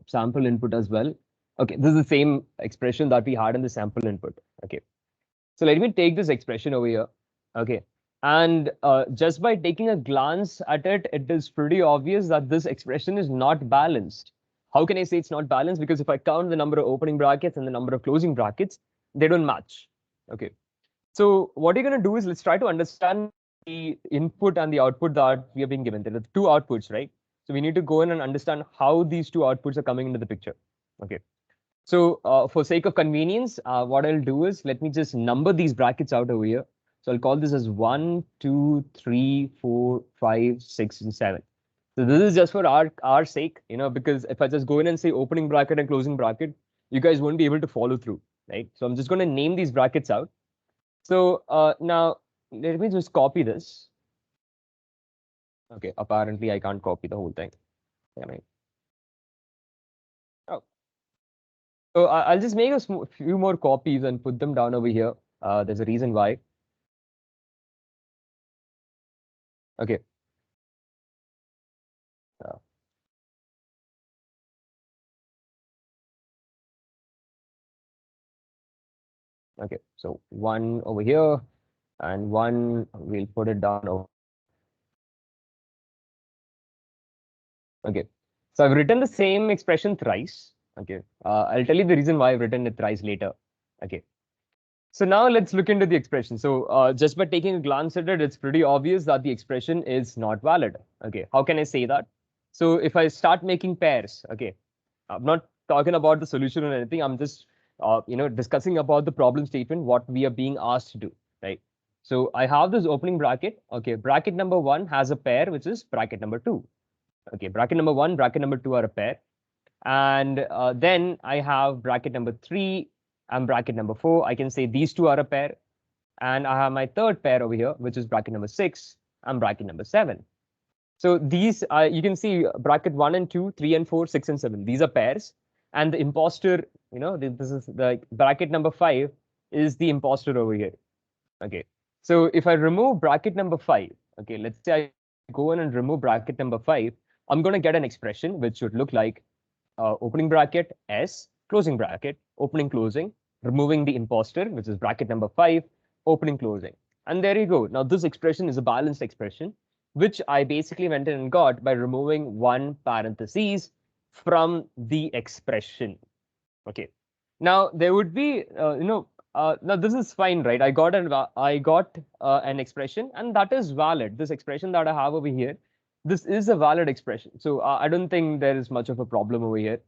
sample input as well. Okay, this is the same expression that we had in the sample input. Okay, so let me take this expression over here. Okay, and just by taking a glance at it, it is pretty obvious that this expression is not balanced. How can I say it's not balanced? Because if I count the number of opening brackets and the number of closing brackets, they don't match. Okay, so what you're going to do is let's try to understand the input and the output that we are being given. There are two outputs, right? So we need to go in and understand how these two outputs are coming into the picture. Okay. So for sake of convenience, what I'll do is let me just number these brackets out over here. So I'll call this as 1, 2, 3, 4, 5, 6, and 7. So this is just for our sake, because if I just go in and say opening bracket and closing bracket, you guys won't be able to follow through, right? So I'm just going to name these brackets out. So now let me just copy this. Okay, apparently I can't copy the whole thing. Damn it. Oh. So I'll just make a few more copies and put them down over here. There's a reason why. Okay. Uh, okay, so one over here and one, we'll put it down over. Okay, so I've written the same expression thrice. Okay, I'll tell you the reason why I've written it thrice later. Okay, so now let's look into the expression. So just by taking a glance at it, it's pretty obvious that the expression is not valid. Okay, how can I say that? So if I start making pairs, okay, I'm not talking about the solution or anything. I'm just, discussing about the problem statement, what we are being asked to do, right? So I have this opening bracket. Okay, bracket number 1 has a pair, which is bracket number 2. Okay, bracket number 1, bracket number 2 are a pair. And then I have bracket number 3 and bracket number 4. I can say these two are a pair. And I have my third pair over here, which is bracket number 6 and bracket number 7. So these, you can see bracket 1 and 2, 3 and 4, 6 and 7. These are pairs. And the imposter, this is the bracket number 5 is the imposter over here. Okay. So if I remove bracket number 5, okay, let's say I go in and remove bracket number 5, I'm going to get an expression which should look like opening bracket S, closing bracket, opening, closing, removing the imposter, which is bracket number 5, opening, closing. And there you go. Now this expression is a balanced expression, which I basically went in and got by removing one parentheses from the expression. Okay. Now there would be, now this is fine, right? I got an expression, and that is valid. This expression that I have over here, this is a valid expression. So I don't think there is much of a problem over here.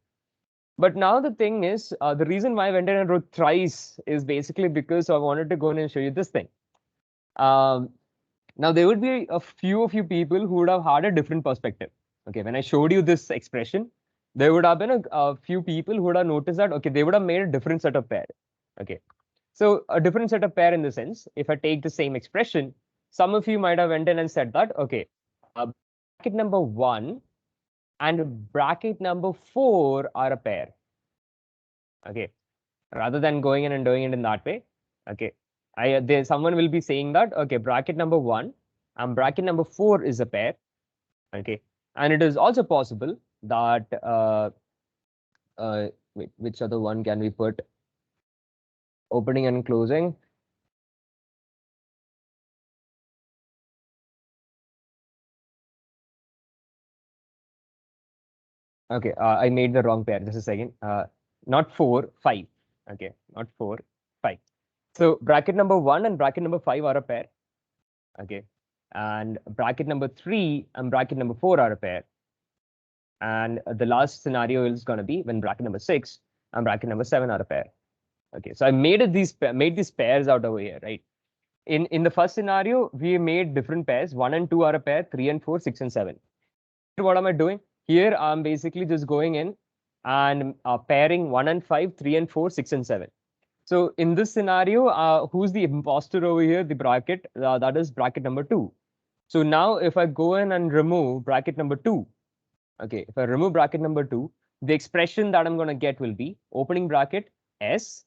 But now the thing is, the reason why I went in and wrote thrice is basically because I wanted to go in and show you this thing. Now there would be a few of you people who would have had a different perspective. Okay, when I showed you this expression, there would have been a few people who would have noticed that, okay, they would have made a different set of pair. Okay, so a different set of pair in the sense, if I take the same expression, some of you might have went in and said that, okay, bracket number 1 and bracket number 4 are a pair. Okay, rather than going in and doing it in that way. Okay, someone will be saying that, okay, bracket number 1 and bracket number 4 is a pair. Okay, and it is also possible that wait, which other one can we put? Opening and closing. Okay, I made the wrong pair. Just a second. Not 4, 5. Okay, not 4, 5. So bracket number 1 and bracket number 5 are a pair. Okay, and bracket number 3 and bracket number 4 are a pair. And the last scenario is going to be when bracket number 6 and bracket number 7 are a pair. Okay, so I made these pairs out over here, right? In the first scenario, we made different pairs. 1 and 2 are a pair, 3 and 4, 6 and 7. What am I doing? Here, I'm basically just going in and pairing 1 and 5, 3 and 4, 6 and 7. So in this scenario, who's the imposter over here? The bracket, that is bracket number 2. So now if I go in and remove bracket number 2, okay, if I remove bracket number 2, the expression that I'm going to get will be opening bracket S,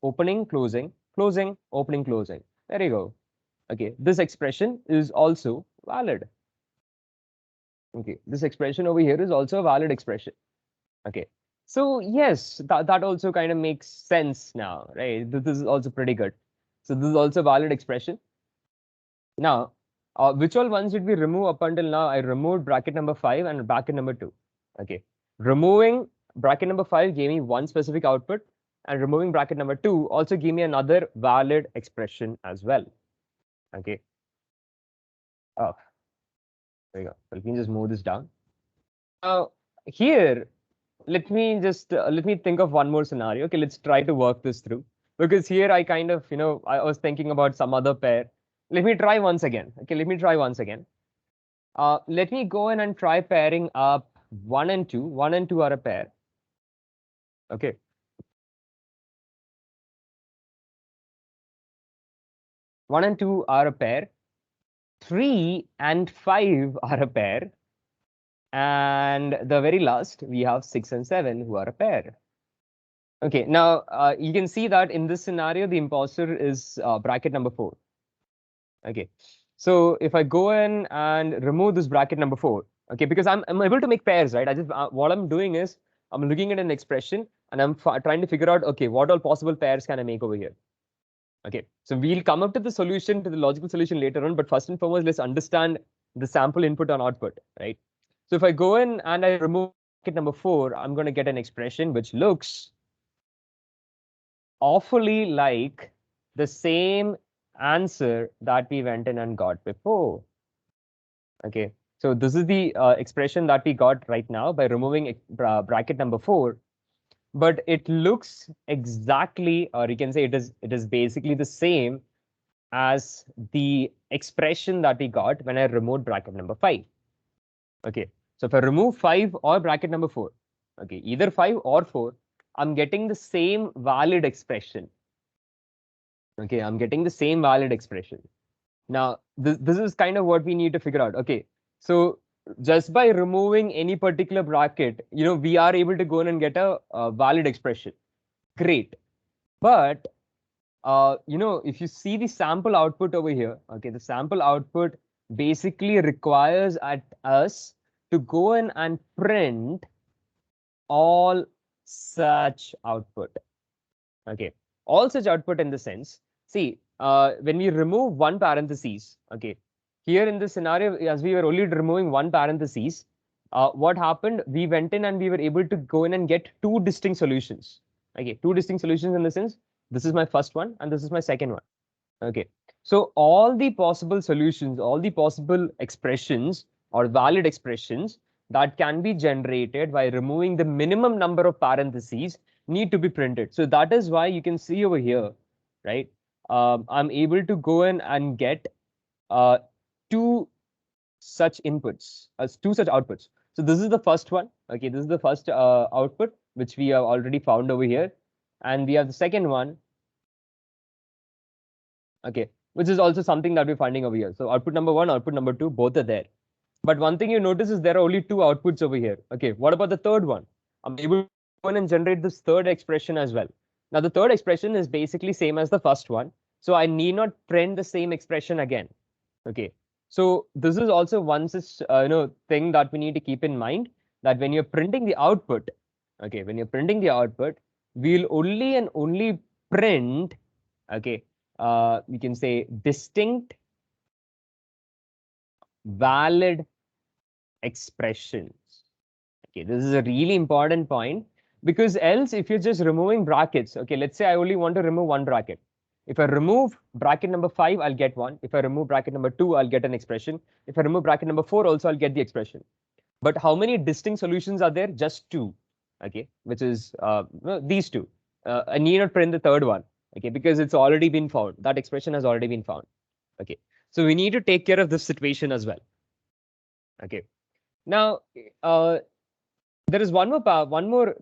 opening, closing, closing, opening, closing. There you go. Okay, this expression is also valid. Okay, this expression over here is also a valid expression. Okay. So yes, that also kind of makes sense now, right? This is also pretty good. So this is also valid expression. Now, which all ones did we remove up until now? I removed bracket number 5 and bracket number 2. Okay. Removing bracket number 5 gave me one specific output, and removing bracket number 2 also gave me another valid expression as well. Okay. Oh, there you go. Let me just move this down. Now, here, let me think of one more scenario. Okay, let's try to work this through, because here I kind of, I was thinking about some other pair. Let me try once again. Okay, let me try once again. Let me go in and try pairing up 1 and 2. 1 and 2 are a pair. Okay. 1 and 2 are a pair. 3 and 5 are a pair. And the very last, we have 6 and 7 who are a pair. Okay, now you can see that in this scenario, the imposter is bracket number 4. Okay, so if I go in and remove this bracket number 4, okay, because I'm able to make pairs, right? I just what I'm doing is I'm looking at an expression and I'm trying to figure out, okay, what all possible pairs can I make over here? Okay, so we'll come up to the solution, to the logical solution later on, but first and foremost, let's understand the sample input and output, right? So if I go in and I remove bracket number 4, I'm going to get an expression which looks awfully like the same answer that we went in and got before. Okay, so this is the expression that we got right now by removing bracket number 4, but it looks exactly, or you can say it is basically the same as the expression that we got when I removed bracket number 5. Okay, so if I remove 5 or bracket number 4, okay, either 5 or 4, I'm getting the same valid expression. Okay, I'm getting the same valid expression. Now, this is kind of what we need to figure out. Okay, so just by removing any particular bracket, we are able to go in and get a valid expression. Great. But, if you see the sample output over here, okay, the sample output basically requires us to go in and print all such output. Okay, all such output in the sense, see, when we remove one parenthesis, okay, here in this scenario, as we were only removing one parenthesis, what happened? We went in and we were able to go in and get two distinct solutions. Okay, two distinct solutions in the sense, this is my first one and this is my second one. Okay, so all the possible solutions, all the possible expressions or valid expressions that can be generated by removing the minimum number of parentheses need to be printed. So that is why you can see over here, right? I'm able to go in and get two such inputs, two such outputs. So this is the first one. Okay, this is the first output, which we have already found over here. And we have the second one. Okay, which is also something that we're finding over here. So output number 1, output number 2, both are there. But one thing you notice is there are only two outputs over here. Okay, what about the third one? I'm able to go in and generate this third expression as well. Now the third expression is basically same as the first one. So I need not print the same expression again. Okay, so this is also one such thing that we need to keep in mind, that when you're printing the output, okay, when you're printing the output, we'll only and only print, okay, we can say distinct valid expressions. Okay, this is a really important point, because else if you're just removing brackets, okay, let's say I only want to remove one bracket. If I remove bracket number 5, I'll get one. If I remove bracket number 2, I'll get an expression. If I remove bracket number 4 also, I'll get the expression. But how many distinct solutions are there? Just two, okay, which is these two. I need not print the third one, okay, because it's already been found. That expression has already been found. Okay, so we need to take care of this situation as well. Okay, now there is one more,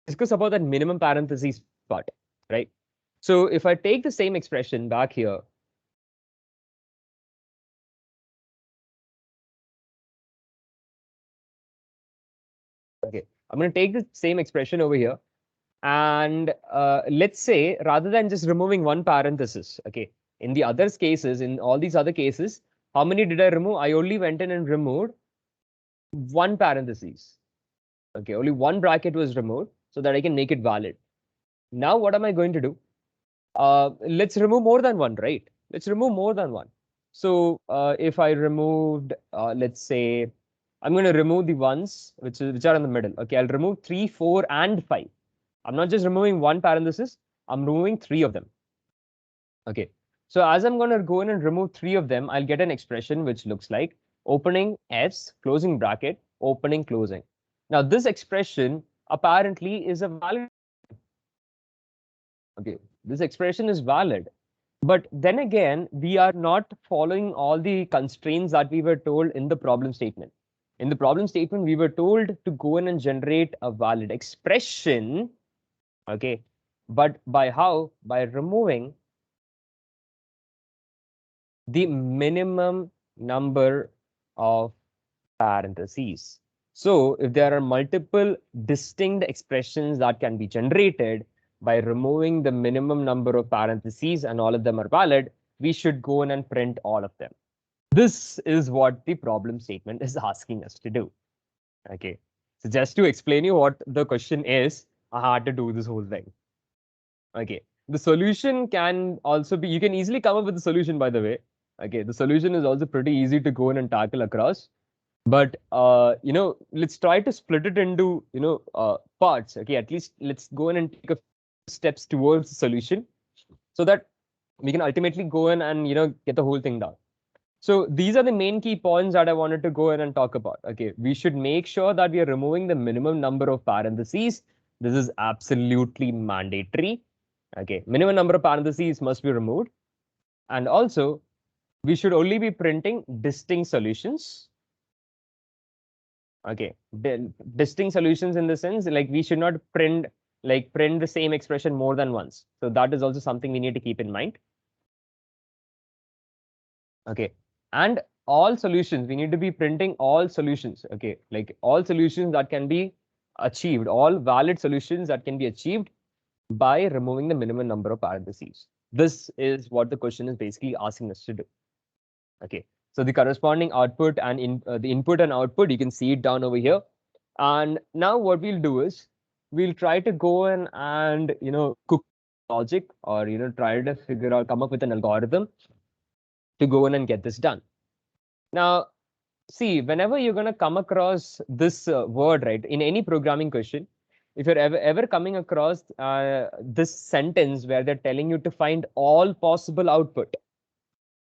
discuss about that minimum parentheses part, right? So if I take the same expression back here, okay, I'm going to take the same expression over here, and let's say rather than just removing one parenthesis, okay, in the other cases, in all these other cases, how many did I remove? I only went in and removed one parenthesis. Okay, only one bracket was removed so that I can make it valid. Now, what am I going to do? Let's remove more than one, right? Let's remove more than one. So if I removed, let's say, I'm going to remove the ones which are in the middle. Okay, I'll remove 3, 4, and 5. I'm not just removing one parenthesis, I'm removing 3 of them. Okay, so as I'm going to go in and remove 3 of them, I'll get an expression which looks like opening S, closing bracket, opening, closing. Now, this expression apparently is a valid. Okay, this expression is valid. But then again, we are not following all the constraints that we were told in the problem statement. In the problem statement, we were told to go in and generate a valid expression. Okay, but by how? By removing the minimum number of parentheses. So if there are multiple distinct expressions that can be generated by removing the minimum number of parentheses and all of them are valid, we should go in and print all of them. This is what the problem statement is asking us to do. Okay. So just to explain you what the question is, I had to do this whole thing. Okay. The solution can also be, you can easily come up with the solution, by the way. Okay. The solution is also pretty easy to go in and tackle across. But, let's try to split it into, parts. Okay. At least let's go in and take a few steps towards the solution so that we can ultimately go in and, get the whole thing done. So these are the main key points that I wanted to go in and talk about. Okay, we should make sure that we are removing the minimum number of parentheses. This is absolutely mandatory. Okay, minimum number of parentheses must be removed. And also, we should only be printing distinct solutions. Okay, distinct solutions in the sense like we should not print the same expression more than once. So that is also something we need to keep in mind. Okay, and all solutions, we need to be printing all solutions. Okay, like all solutions that can be achieved, all valid solutions that can be achieved by removing the minimum number of parentheses. This is what the question is basically asking us to do. Okay, so the corresponding output and the input and output, you can see it down over here. And now what we'll do is we'll try to go in and cook logic, or try to figure out, come up with an algorithm to go in and get this done. Now, see, whenever you're going to come across this word, right, in any programming question, if you're ever coming across this sentence where they're telling you to find all possible output,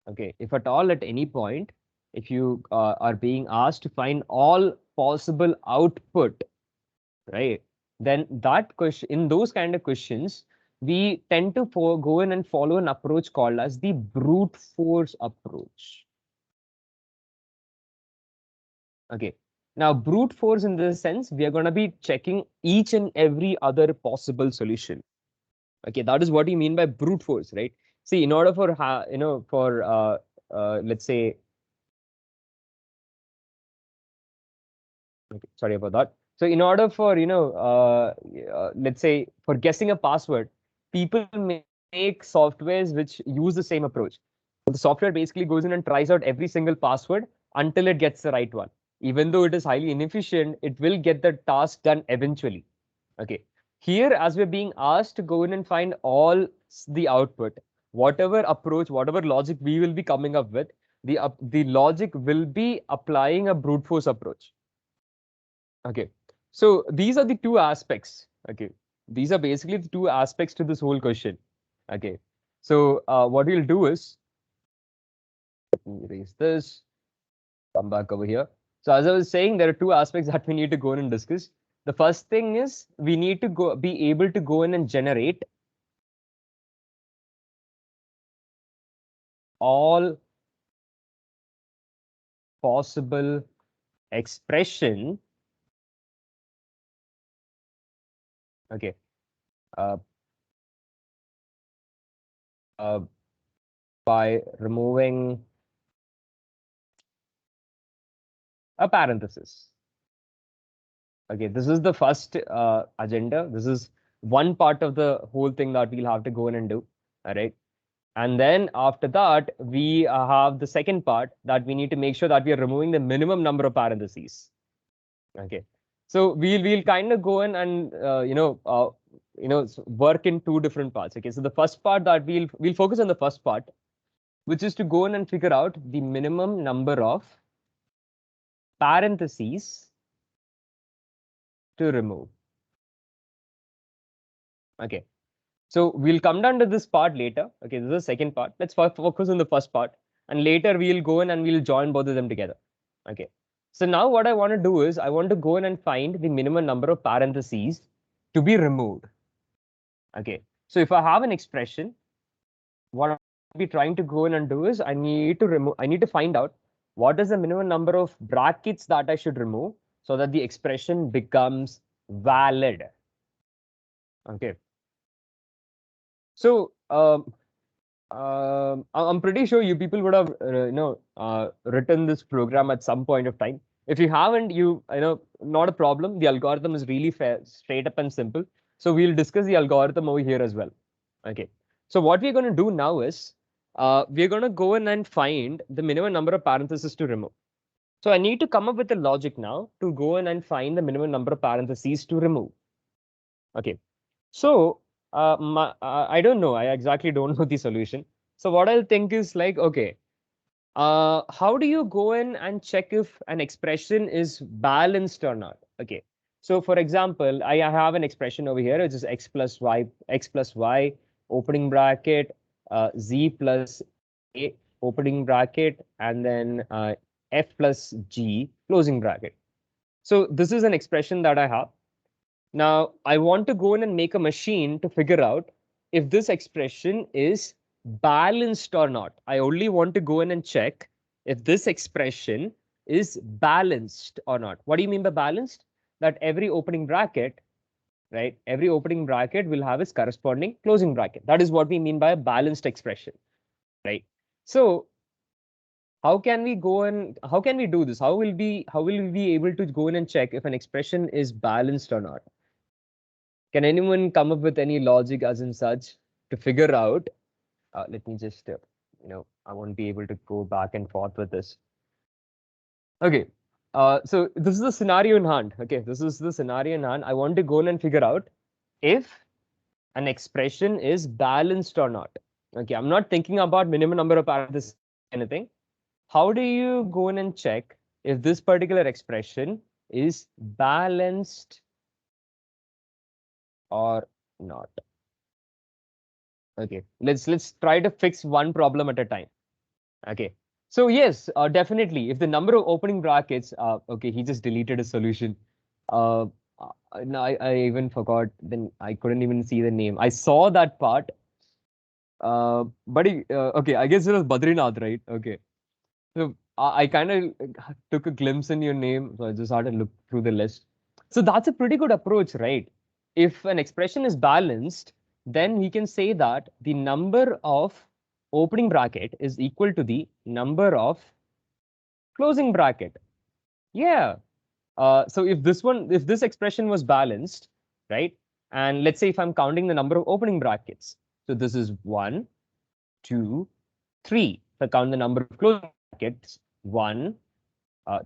okay, if at all at any point, if you are being asked to find all possible output, right, then that question, in those kind of questions, we tend to go in and follow an approach called as the brute force approach. Okay. Now, brute force in this sense, we are going to be checking each and every other possible solution. Okay, that is what you mean by brute force, right? See, in order for, let's say, okay, sorry about that. So in order for, let's say, for guessing a password, people make softwares which use the same approach. The software basically goes in and tries out every single password until it gets the right one. Even though it is highly inefficient, it will get the task done eventually. Okay. Here, as we're being asked to go in and find all the output, whatever approach, whatever logic we will be coming up with, the logic will be applying a brute force approach. Okay. So these are the two aspects. Okay. These are basically the two aspects to this whole question. Okay. So what we'll do is, let me erase this, come back over here. So as I was saying, there are two aspects that we need to go in and discuss. The first thing is we need to be able to go in and generate all possible expression. Okay. Uh, uh, by removing a parenthesis. Okay, this is the first agenda. This is one part of the whole thing that we'll have to go in and do. All right. And then after that, we have the second part that we need to make sure that we are removing the minimum number of parentheses. Okay. So we'll kind of go in and work in two different parts. Okay, so the first part that we'll focus on the first part, which is to go in and figure out the minimum number of parentheses to remove. Okay, so we'll come down to this part later. Okay, this is the second part. Let's focus on the first part, and later we'll go in and we'll join both of them together. Okay, so now what I want to do is I want to go in and find the minimum number of parentheses to be removed. Okay, so if I have an expression, what I'll be trying to go in and do is I need to find out what is the minimum number of brackets that I should remove so that the expression becomes valid. Okay. So I'm pretty sure you people would have written this program at some point of time. If you haven't, not a problem. The algorithm is really fair, straight up and simple. So we'll discuss the algorithm over here as well. Okay. So what we're going to do now is we're going to go in and find the minimum number of parentheses to remove. So I need to come up with a logic now to go in and find the minimum number of parentheses to remove. Okay. So I don't know. I exactly don't know the solution. So what I'll think is like, okay, how do you go in and check if an expression is balanced or not? Okay. So for example, I have an expression over here, which is x plus y, opening bracket, z plus a, opening bracket, and then f plus g, closing bracket. So this is an expression that I have. Now, I want to go in and make a machine to figure out if this expression is balanced or not. I only want to go in and check if this expression is balanced or not. What do you mean by balanced? That every opening bracket, right? Every opening bracket will have its corresponding closing bracket. That is what we mean by a balanced expression, right? So how can we go and how can we do this? How will we be able to go in and check if an expression is balanced or not? Can anyone come up with any logic as in such to figure out? Let me just, I won't be able to go back and forth with this. Okay. So this is the scenario in hand. Okay, this is the scenario in hand. I want to go in and figure out if an expression is balanced or not. Okay, I'm not thinking about minimum number of parentheses, anything. How do you go in and check if this particular expression is balanced or not? Okay, let's try to fix one problem at a time. Okay, so yes, definitely, if the number of opening brackets, okay, he just deleted a solution. No, I even forgot. Then I couldn't even see the name. I saw that part. But okay, I guess it was Badrinath, right? Okay, so I kind of took a glimpse in your name, so I just had to look through the list. So that's a pretty good approach, right? If an expression is balanced, then we can say that the number of opening bracket is equal to the number of closing bracket. Yeah. So if this expression was balanced, right? And let's say if I'm counting the number of opening brackets, so this is 1, 2, 3. If I count the number of closing brackets, 1,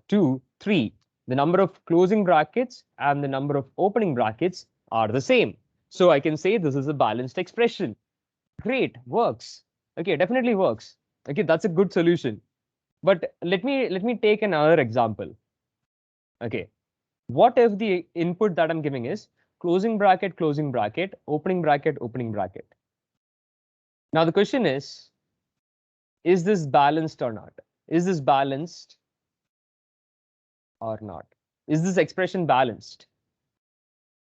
2, 3. The number of closing brackets and the number of opening brackets are the same. So I can say this is a balanced expression. Great, works. Okay, definitely works. Okay, that's a good solution. But let me take another example. Okay, what if the input that I'm giving is closing bracket, opening bracket, opening bracket? Now the question is this balanced or not? Is this balanced or not? Is this expression balanced?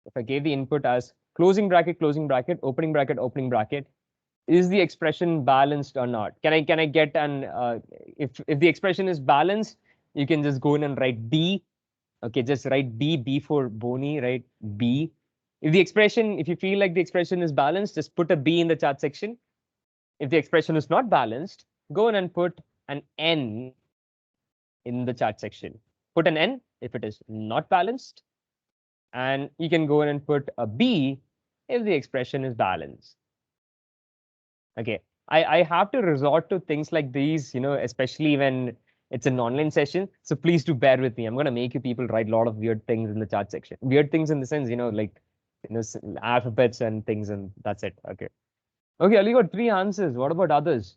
If I gave the input as closing bracket, opening bracket, is the expression balanced or not? Can I get an if the expression is balanced, you can just go in and write B. Okay, just write B for Boni, right? B. If you feel like the expression is balanced, just put a B in the chat section. If the expression is not balanced, go in and put an N in the chat section. Put an N if it is not balanced, and you can go in and put a B if the expression is balanced. Okay, I have to resort to things like these, especially when It's an online session, so please do bear with me. I'm gonna make you people write a lot of weird things in the chat section. Weird things in the sense, like alphabets and things, and that's it. Okay. Okay, I only got 3 answers. What about others?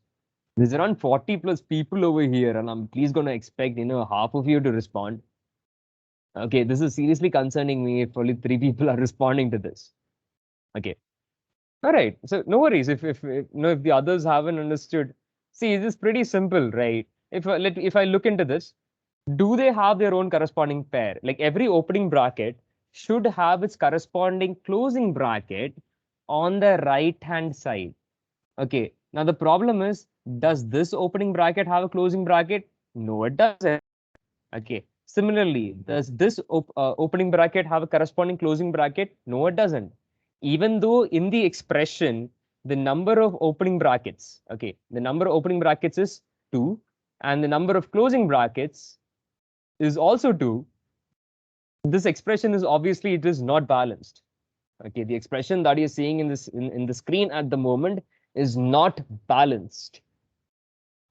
There's around 40 plus people over here, and I'm please gonna expect half of you to respond. Okay, this is seriously concerning me if only 3 people are responding to this. Okay. All right. So no worries if the others haven't understood. See, it is pretty simple, right? If I look into this, do they have their own corresponding pair? Like every opening bracket should have its corresponding closing bracket on the right hand side. Okay. Now the problem is, does this opening bracket have a closing bracket? No, it doesn't. Okay. Similarly, does this opening bracket have a corresponding closing bracket? No, it doesn't. Even though in the expression, the number of opening brackets, okay, the number of opening brackets is 2, and the number of closing brackets is also 2. This expression is obviously it is not balanced. Okay, the expression that you're seeing in this in the screen at the moment is not balanced.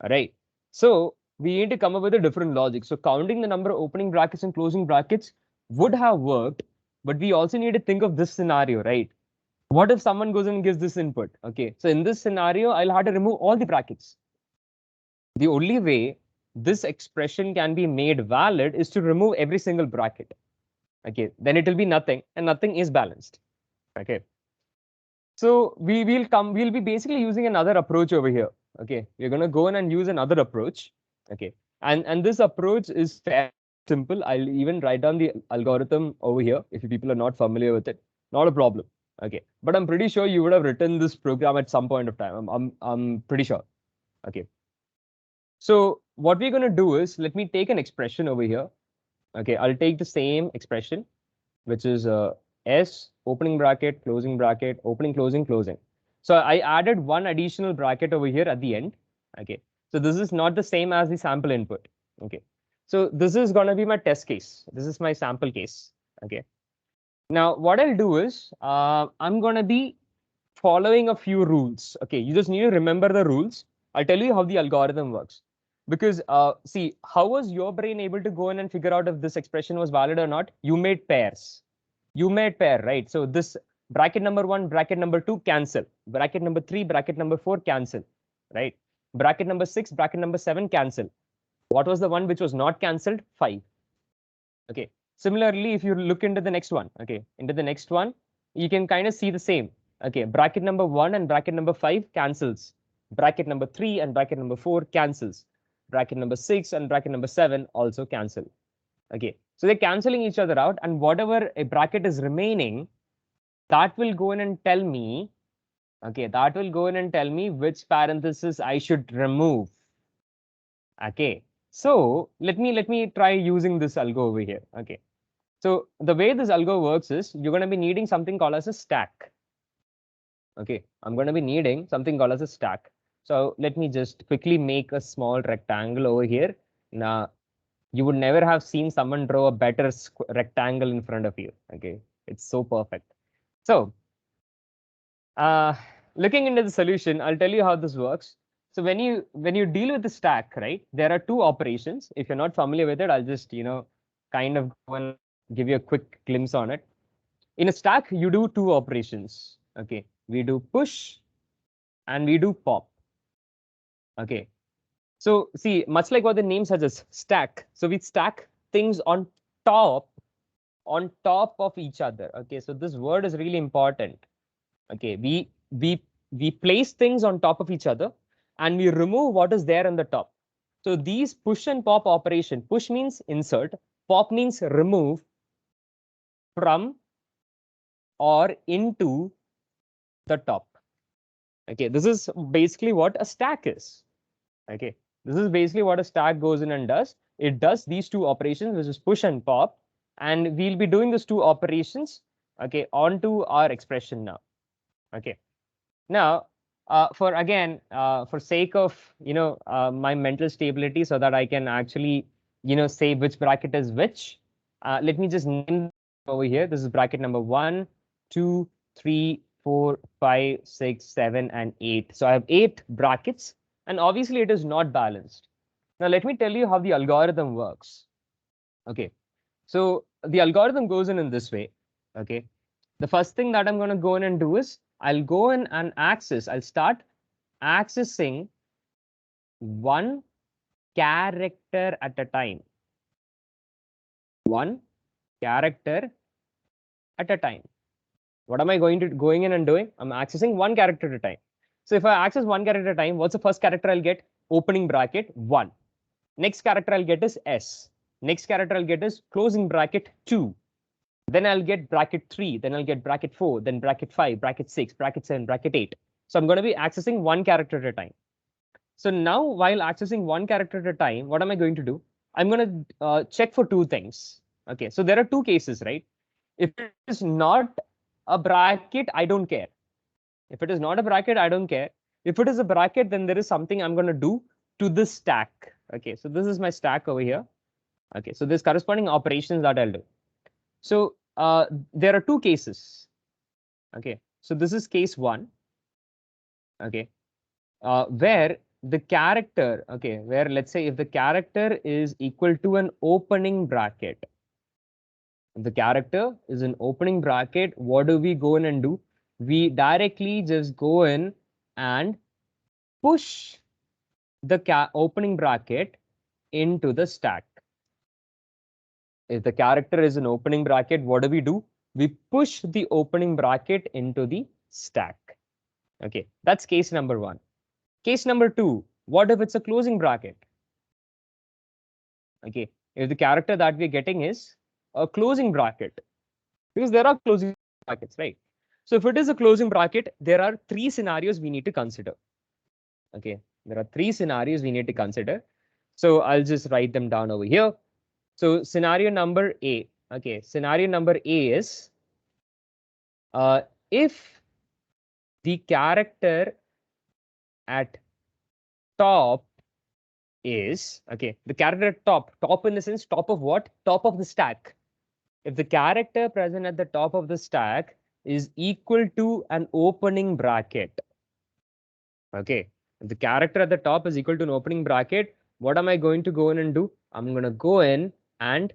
All right. So we need to come up with a different logic. So counting the number of opening brackets and closing brackets would have worked, but we also need to think of this scenario, right? What if someone goes and gives this input? Okay, so in this scenario, I'll have to remove all the brackets. The only way this expression can be made valid is to remove every single bracket. Okay, then it will be nothing, and nothing is balanced. Okay. So we'll be basically using another approach over here. Okay, we're gonna go in and use another approach. Okay, and this approach is fairly simple. I'll even write down the algorithm over here if you people are not familiar with it. Not a problem. Okay, but I'm pretty sure you would have written this program at some point of time. I'm pretty sure. Okay. So what we're gonna do is, let me take an expression over here. Okay, I'll take the same expression, which is S opening bracket, closing bracket, opening, closing, closing. So I added one additional bracket over here at the end. Okay, so this is not the same as the sample input. Okay, so this is gonna be my test case. This is my sample case. Okay, now what I'll do is I'm gonna be following a few rules. Okay, you just need to remember the rules. I'll tell you how the algorithm works. Because see, how was your brain able to go in and figure out if this expression was valid or not? You made pairs. You made pair, right? So this bracket number 1, bracket number 2, cancel. Bracket number 3, bracket number 4, cancel, right? Bracket number 6, bracket number 7, cancel. What was the one which was not cancelled? 5. Okay. Similarly, if you look into the next one, okay, into the next one, you can kind of see the same. Okay, bracket number 1 and bracket number 5 cancels. Bracket number 3 and bracket number 4 cancels. Bracket number 6 and bracket number 7 also cancel. Okay, so they're canceling each other out, and whatever a bracket is remaining, that will go in and tell me, okay, that will go in and tell me which parenthesis I should remove. Okay, so let me try using this algo over here. Okay, so the way this algo works is you're going to be needing something called as a stack. Okay, I'm going to be needing something called as a stack. So let me just quickly make a small rectangle over here. Now, you would never have seen someone draw a better rectangle in front of you. Okay, it's so perfect. So looking into the solution, I'll tell you how this works. So when you deal with the stack, right, there are 2 operations. If you're not familiar with it, I'll just kind of go and give you a quick glimpse on it. In a stack, you do 2 operations. Okay, we do push and we do pop. Okay, so see, much like what the name suggests, stack. So we stack things on top of each other. Okay, so this word is really important. Okay, we place things on top of each other and we remove what is there on the top. So these push and pop operation, push means insert, pop means remove from or into the top. Okay, this is basically what a stack is. Okay, this is basically what a stack goes in and does. It does these 2 operations, which is push and pop, and we'll be doing these 2 operations, okay, onto our expression now. Okay, now for sake of my mental stability, so that I can actually say which bracket is which, let me just name over here. This is bracket number 1, 2, 3, 4, 5, 6, 7, and 8. So I have 8 brackets, and obviously it is not balanced. Now let me tell you how the algorithm works. Okay, so the algorithm goes in this way. Okay, the first thing that I'm going to go in and do is I'll go in and I'll start accessing one character at a time. One character at a time. What am I going in and doing? I'm accessing one character at a time. So if I access one character at a time, what's the first character I'll get? Opening bracket 1. Next character I'll get is S. Next character I'll get is closing bracket 2. Then I'll get bracket 3. Then I'll get bracket 4. Then bracket 5, bracket 6, bracket 7, bracket 8. So I'm going to be accessing one character at a time. So now while accessing one character at a time, what am I going to do? I'm going to check for two things. Okay, so there are two cases, right? If it is not a bracket, I don't care. If it is not a bracket, I don't care. If it is a bracket, then there is something I'm going to do to this stack. Okay, so this is my stack over here. Okay, so there's corresponding operations that I'll do. So there are two cases. Okay, so this is case 1. Okay, where the character, okay, where let's say if the character is equal to an opening bracket, if the character is an opening bracket, what do we go in and do? We directly just go in and push the opening bracket into the stack. If the character is an opening bracket, what do? We push the opening bracket into the stack. Okay, that's case number 1. Case number 2, what if it's a closing bracket? Okay, if the character that we're getting is a closing bracket, because there are closing brackets, right? So if it is a closing bracket, there are 3 scenarios we need to consider. Okay, there are 3 scenarios we need to consider. So I'll just write them down over here. So scenario number A, okay, scenario number A is if the character at top is, okay, the character at top in the sense top of what? Top of the stack. If the character present at the top of the stack is equal to an opening bracket, okay, if the character at the top is equal to an opening bracket, what am I going to go in and do? I'm going to go in and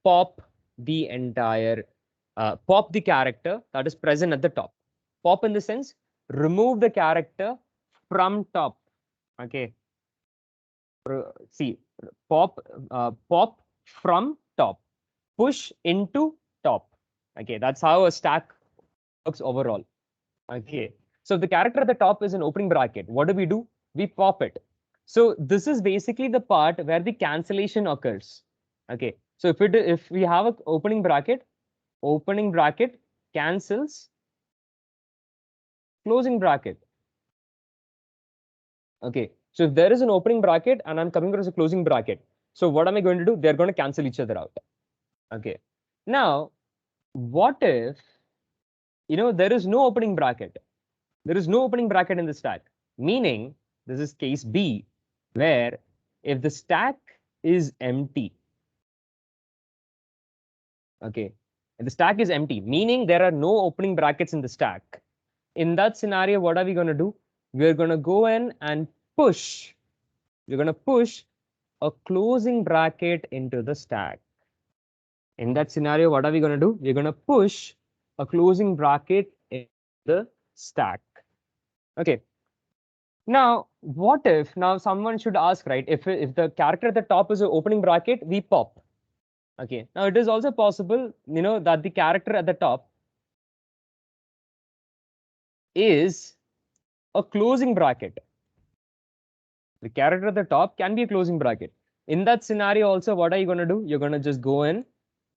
pop the entire, pop the character that is present at the top. Pop in the sense, remove the character from top. Okay. See, pop from top, push into top. Okay, that's how a stack works overall. Okay, so if the character at the top is an opening bracket, what do? We pop it. So this is basically the part where the cancellation occurs. Okay, so if we have an opening bracket cancels closing bracket. Okay, so if there is an opening bracket and I'm coming across a closing bracket, so what am I going to do? They're going to cancel each other out. Okay, now what if there is no opening bracket? There is no opening bracket in the stack, meaning this is case B, where if the stack is empty, okay, if the stack is empty, meaning there are no opening brackets in the stack. In that scenario, what are we going to do? We're going to go in and push. We're going to push a closing bracket into the stack. In that scenario, what are we going to do? We're going to push a closing bracket in the stack. Okay. Now, what if, now someone should ask, right? If the character at the top is an opening bracket, we pop. Okay. Now it is also possible, that the character at the top is a closing bracket. The character at the top can be a closing bracket. In that scenario also, what are you going to do? You're going to just go in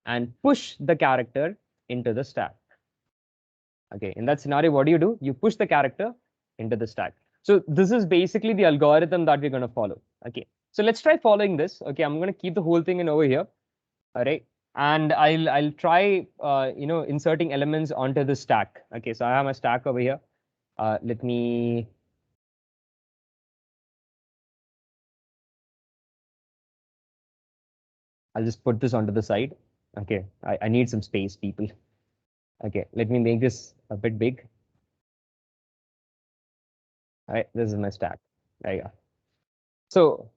and push the character into the stack. Okay, in that scenario, what do? You push the character into the stack. So this is basically the algorithm that we're going to follow. Okay, so let's try following this. Okay, I'm going to keep the whole thing in over here. All right, and I'll try inserting elements onto the stack. Okay, so I have my stack over here. Let me. I'll just put this onto the side. Okay, I need some space, people. Okay, let me make this a bit big. All right, this is my stack. There you go. So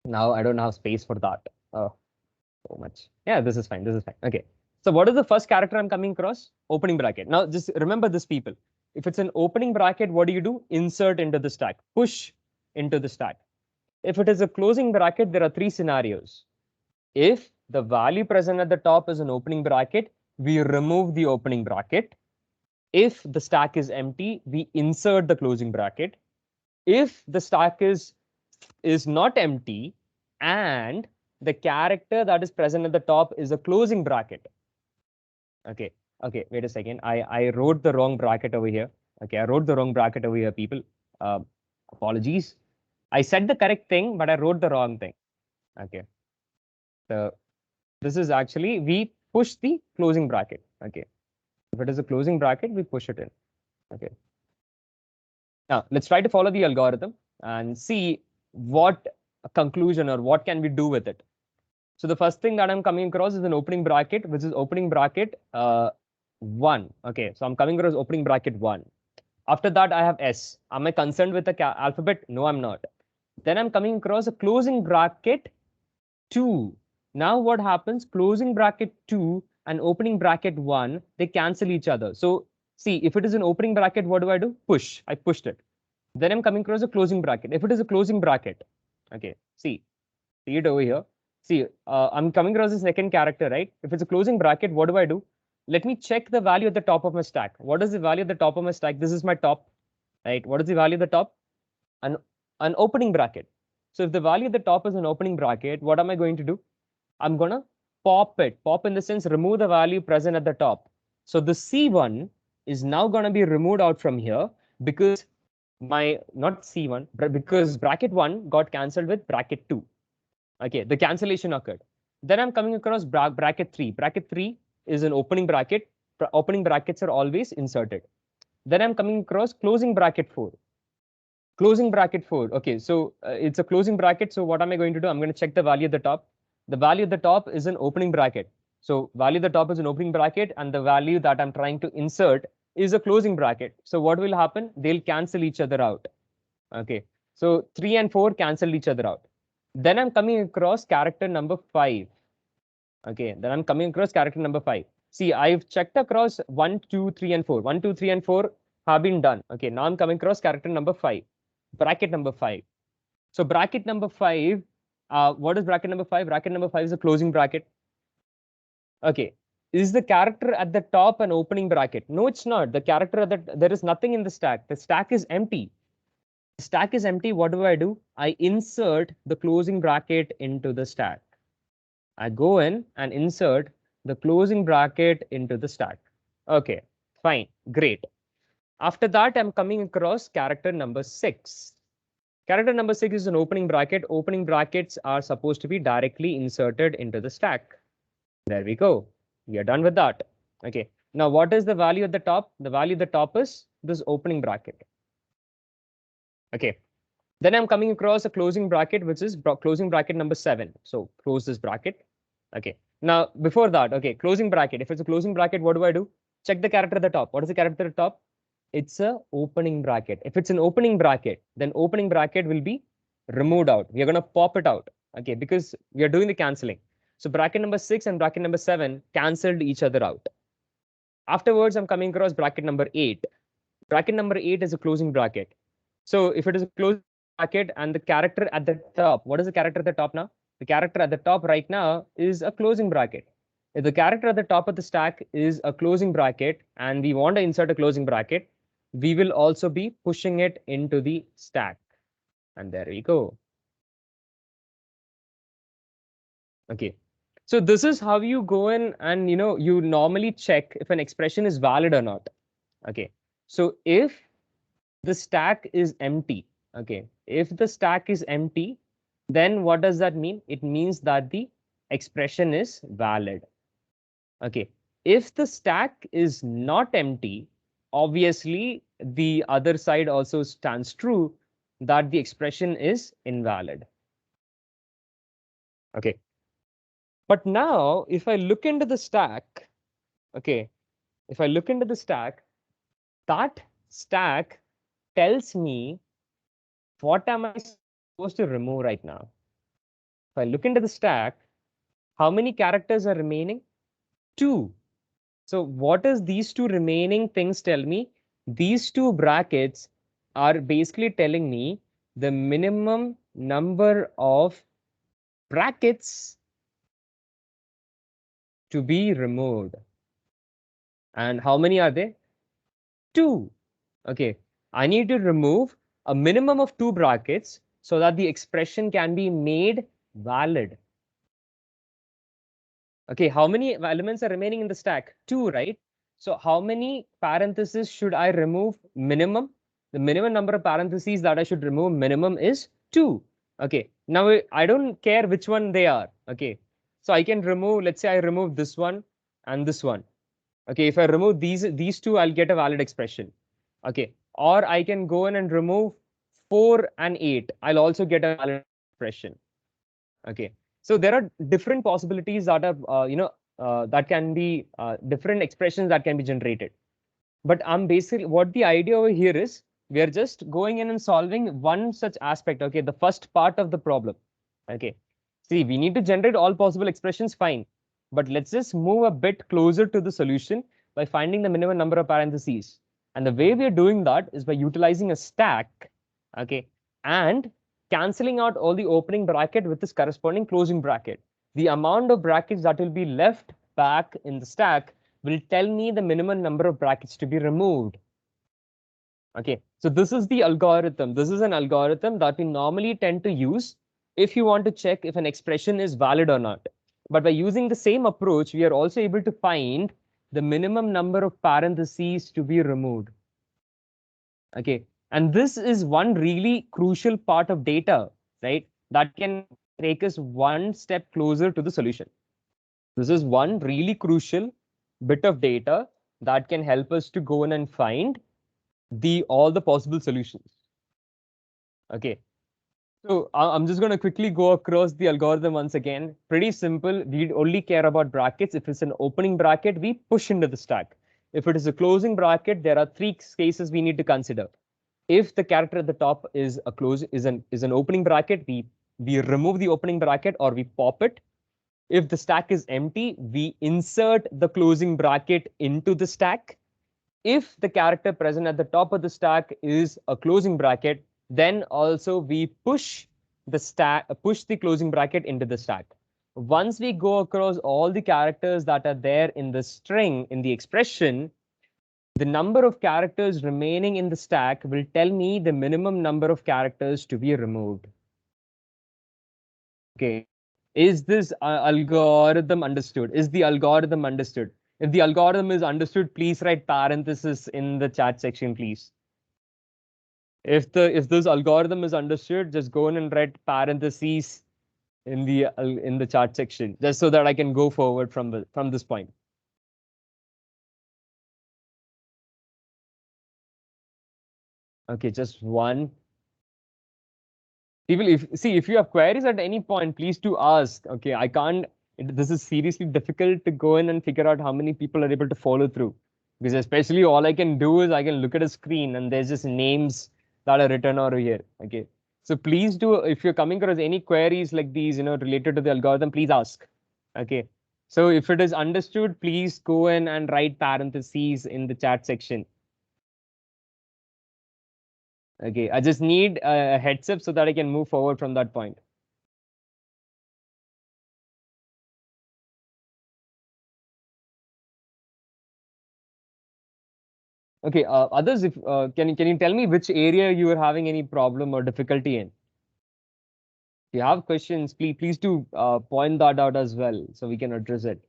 Now I don't have space for that. So much. Yeah, this is fine. This is fine. Okay. So what is the first character I'm coming across? Opening bracket. Now just remember this, people. If it's an opening bracket, what do? Insert into the stack, push into the stack. If it is a closing bracket, there are three scenarios. If the value present at the top is an opening bracket, we remove the opening bracket. If the stack is empty, we insert the closing bracket. If the stack is not empty and the character that is present at the top is a closing bracket. Okay, okay, wait a second. I wrote the wrong bracket over here. Okay, I wrote the wrong bracket over here, people. Apologies. I said the correct thing, but I wrote the wrong thing. Okay, so this is actually, we push the closing bracket. Okay, if it is a closing bracket, we push it in. Okay. Now let's try to follow the algorithm and see what conclusion or what can we do with it. So the first thing that I'm coming across is an opening bracket, which is opening bracket 1. Okay, so I'm coming across opening bracket 1. After that, I have S. Am I concerned with the alphabet? No, I'm not. Then I'm coming across a closing bracket 2. Now what happens? Closing bracket 2 and opening bracket 1, they cancel each other. So see, if it is an opening bracket, what do? Push. I pushed it. Then I'm coming across a closing bracket. If it is a closing bracket, okay, see it over here. See, I'm coming across the second character, right? If it's a closing bracket, what do? Let me check the value at the top of my stack. What is the value at the top of my stack? This is my top, right? What is the value at the top? An, an opening bracket. So if the value at the top is an opening bracket, what am I going to do? I'm going to pop it. Pop in the sense, remove the value present at the top. So the C1 is now going to be removed out from here because not C1, because bracket 1 got cancelled with bracket 2. Okay, the cancellation occurred. Then I'm coming across bracket 3. Bracket 3 is an opening bracket. Opening brackets are always inserted. Then I'm coming across closing bracket 4. Closing bracket 4. Okay, so it's a closing bracket. So what am I going to do? I'm going to check the value at the top. The value at the top is an opening bracket. So value at the top is an opening bracket, and the value that I'm trying to insert is a closing bracket. So what will happen? They'll cancel each other out. Okay, so 3 and 4 cancel each other out. Then I'm coming across character number 5. Okay, then I'm coming across character number 5. See, I've checked across 1, 2, 3, and 4. 1, 2, 3, and 4 have been done. Okay, now I'm coming across character number 5, bracket number 5. So bracket number 5, what is bracket number 5? Bracket number 5 is a closing bracket. Okay, is the character at the top an opening bracket? No, it's not. The character there is nothing in the stack. The stack is empty. The stack is empty. What do? I insert the closing bracket into the stack. I go in and insert the closing bracket into the stack. Okay, fine, great. After that, I'm coming across character number 6. Character number 6 is an opening bracket. Opening brackets are supposed to be directly inserted into the stack. There we go. We are done with that. Okay, now what is the value at the top? The value at the top is this opening bracket. Okay, then I'm coming across a closing bracket, which is closing bracket number 7. So close this bracket. Okay. Now, before that, okay, closing bracket. If it's a closing bracket, what do? Check the character at the top. What is the character at the top? It's a opening bracket. If it's an opening bracket, then opening bracket will be removed out. We are going to pop it out. Okay, because we are doing the canceling. So bracket number 6 and bracket number 7 cancelled each other out. Afterwards, I'm coming across bracket number 8. Bracket number 8 is a closing bracket. So if it is a closing bracket and the character at the top, what is the character at the top now? The character at the top right now is a closing bracket. If the character at the top of the stack is a closing bracket and we want to insert a closing bracket, we will also be pushing it into the stack. And there we go. Okay. So this is how you go in and you normally check if an expression is valid or not. Okay. So if the stack is empty, okay, if the stack is empty, then what does that mean? It means that the expression is valid. Okay, if the stack is not empty, obviously the other side also stands true, that the expression is invalid. Okay, but now if I look into the stack, okay, if I look into the stack, that stack tells me what am I supposed to remove right now. If I look into the stack, how many characters are remaining? 2. So what does these two remaining things tell me? These two brackets are basically telling me the minimum number of brackets to be removed. And how many are they? 2. Okay, I need to remove a minimum of 2 brackets so that the expression can be made valid. Okay, how many elements are remaining in the stack? 2, right? So how many parentheses should I remove minimum? The minimum number of parentheses that I should remove minimum is 2. Okay, now I don't care which one they are. Okay, so I can remove, let's say I remove this one and this one. Okay, if I remove these two, I'll get a valid expression. Okay, or I can go in and remove 4 and 8. I'll also get a valid expression. Okay, so there are different possibilities that are, that can be different expressions that can be generated. But I'm basically, what the idea over here is, we are just going in and solving one such aspect. Okay, the first part of the problem. Okay, see, we need to generate all possible expressions, fine. But let's just move a bit closer to the solution by finding the minimum number of parentheses. And the way we are doing that is by utilizing a stack. Okay, and canceling out all the opening bracket with this corresponding closing bracket. The amount of brackets that will be left back in the stack will tell me the minimum number of brackets to be removed. Okay, so this is the algorithm. This is an algorithm that we normally tend to use if you want to check if an expression is valid or not. But by using the same approach, we are also able to find the minimum number of parentheses to be removed. Okay, and this is one really crucial part of data, right? That can take us one step closer to the solution. This is one really crucial bit of data that can help us to go in and find all the possible solutions. Okay, so I'm just going to quickly go across the algorithm once again. Pretty simple. We only care about brackets. If it's an opening bracket, we push into the stack. If it is a closing bracket, there are 3 cases we need to consider. If the character at the top is an opening bracket, we remove the opening bracket or we pop it. If the stack is empty, we insert the closing bracket into the stack. If the character present at the top of the stack is a closing bracket, then also we push the closing bracket into the stack. Once we go across all the characters that are there in the string, in the expression, the number of characters remaining in the stack will tell me the minimum number of characters to be removed. Okay, is this algorithm understood? Is the algorithm understood? If the algorithm is understood, please write parenthesis in the chat section, please. If this algorithm is understood, just go in and write parentheses in the chat section, just so that I can go forward from this point. Okay, just one. People, if you have queries at any point, please do ask. Okay, I can't. This is seriously difficult to go in and figure out how many people are able to follow through, because especially all I can do is I can look at a screen and there's just names that are written over here. Okay, so please do, if you're coming across any queries like these, related to the algorithm, please ask. Okay, so if it is understood, please go in and write parentheses in the chat section. Okay, I just need a heads up so that I can move forward from that point. Okay, others, if can you tell me which area you are having any problem or difficulty in? If you have questions, please do point that out as well so we can address it.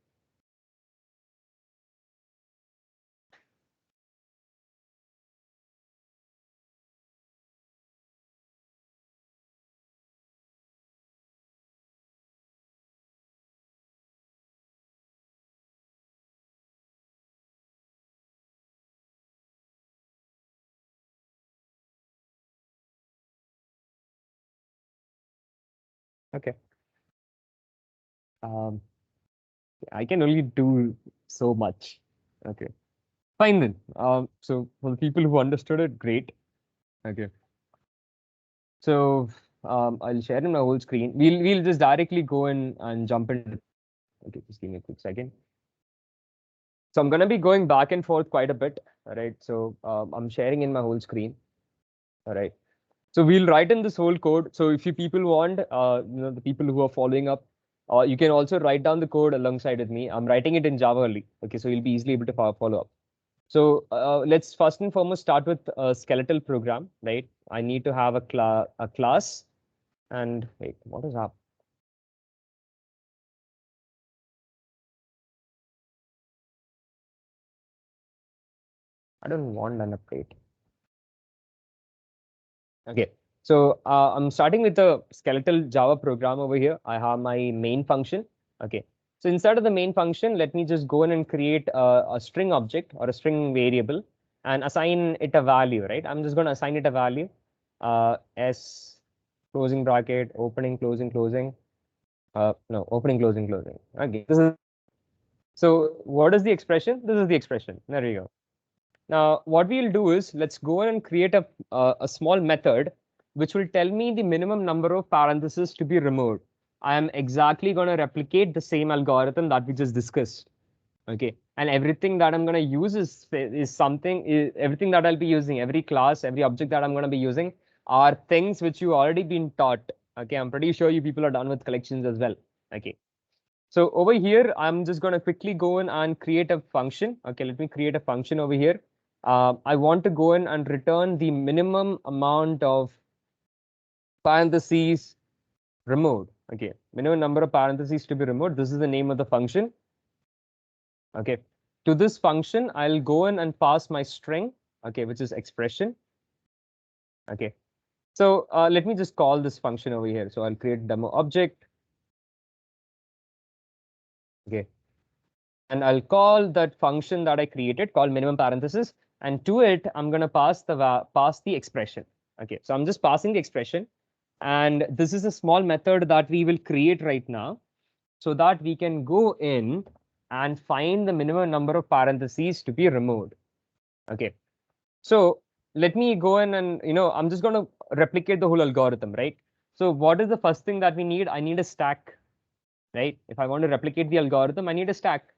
Okay. Um, I can only do so much. Okay. Fine then. So for the people who understood it, great. Okay. So I'll share in my whole screen. We'll just directly go in and jump into. Okay, just give me a quick second. So I'm gonna be going back and forth quite a bit. All right. So I'm sharing in my whole screen. All right. So we'll write in this whole code. So if you people want, the people who are following up, you can also write down the code alongside with me. I'm writing it in Java only. Okay, so you'll be easily able to follow up. So let's first and foremost start with a skeletal program, right? I need to have a class, and wait, what is up? I don't want an update. Okay, so I'm starting with a skeletal Java program over here. I have my main function. Okay, so inside of the main function, let me just go in and create a string object or a string variable and assign it a value, right? I'm just going to assign it a value, s closing bracket, opening, closing, closing. No, opening, closing, closing. Okay, so what is the expression? This is the expression. There we go. Now, what we'll do is let's go in and create a small method which will tell me the minimum number of parentheses to be removed. I am exactly going to replicate the same algorithm that we just discussed. Okay, and everything that I'm going to use is everything that I'll be using, every class, every object that I'm going to be using are things which you already been taught. Okay, I'm pretty sure you people are done with collections as well. Okay, so over here, I'm just going to quickly go in and create a function. Okay, let me create a function over here. I want to go in and return the minimum amount of parentheses removed. Okay, minimum number of parentheses to be removed. This is the name of the function. Okay, to this function, I'll go in and pass my string, okay, which is expression. Okay, so let me just call this function over here. So I'll create demo object. Okay, and I'll call that function that I created called minimum parenthesis, and to it I'm going to pass the expression. Okay, so I'm just passing the expression, and this is a small method that we will create right now so that we can go in and find the minimum number of parentheses to be removed. Okay, so let me go in and I'm just going to replicate the whole algorithm, right? So what is the first thing that we need? I need a stack, right? If I want to replicate the algorithm, I need a stack.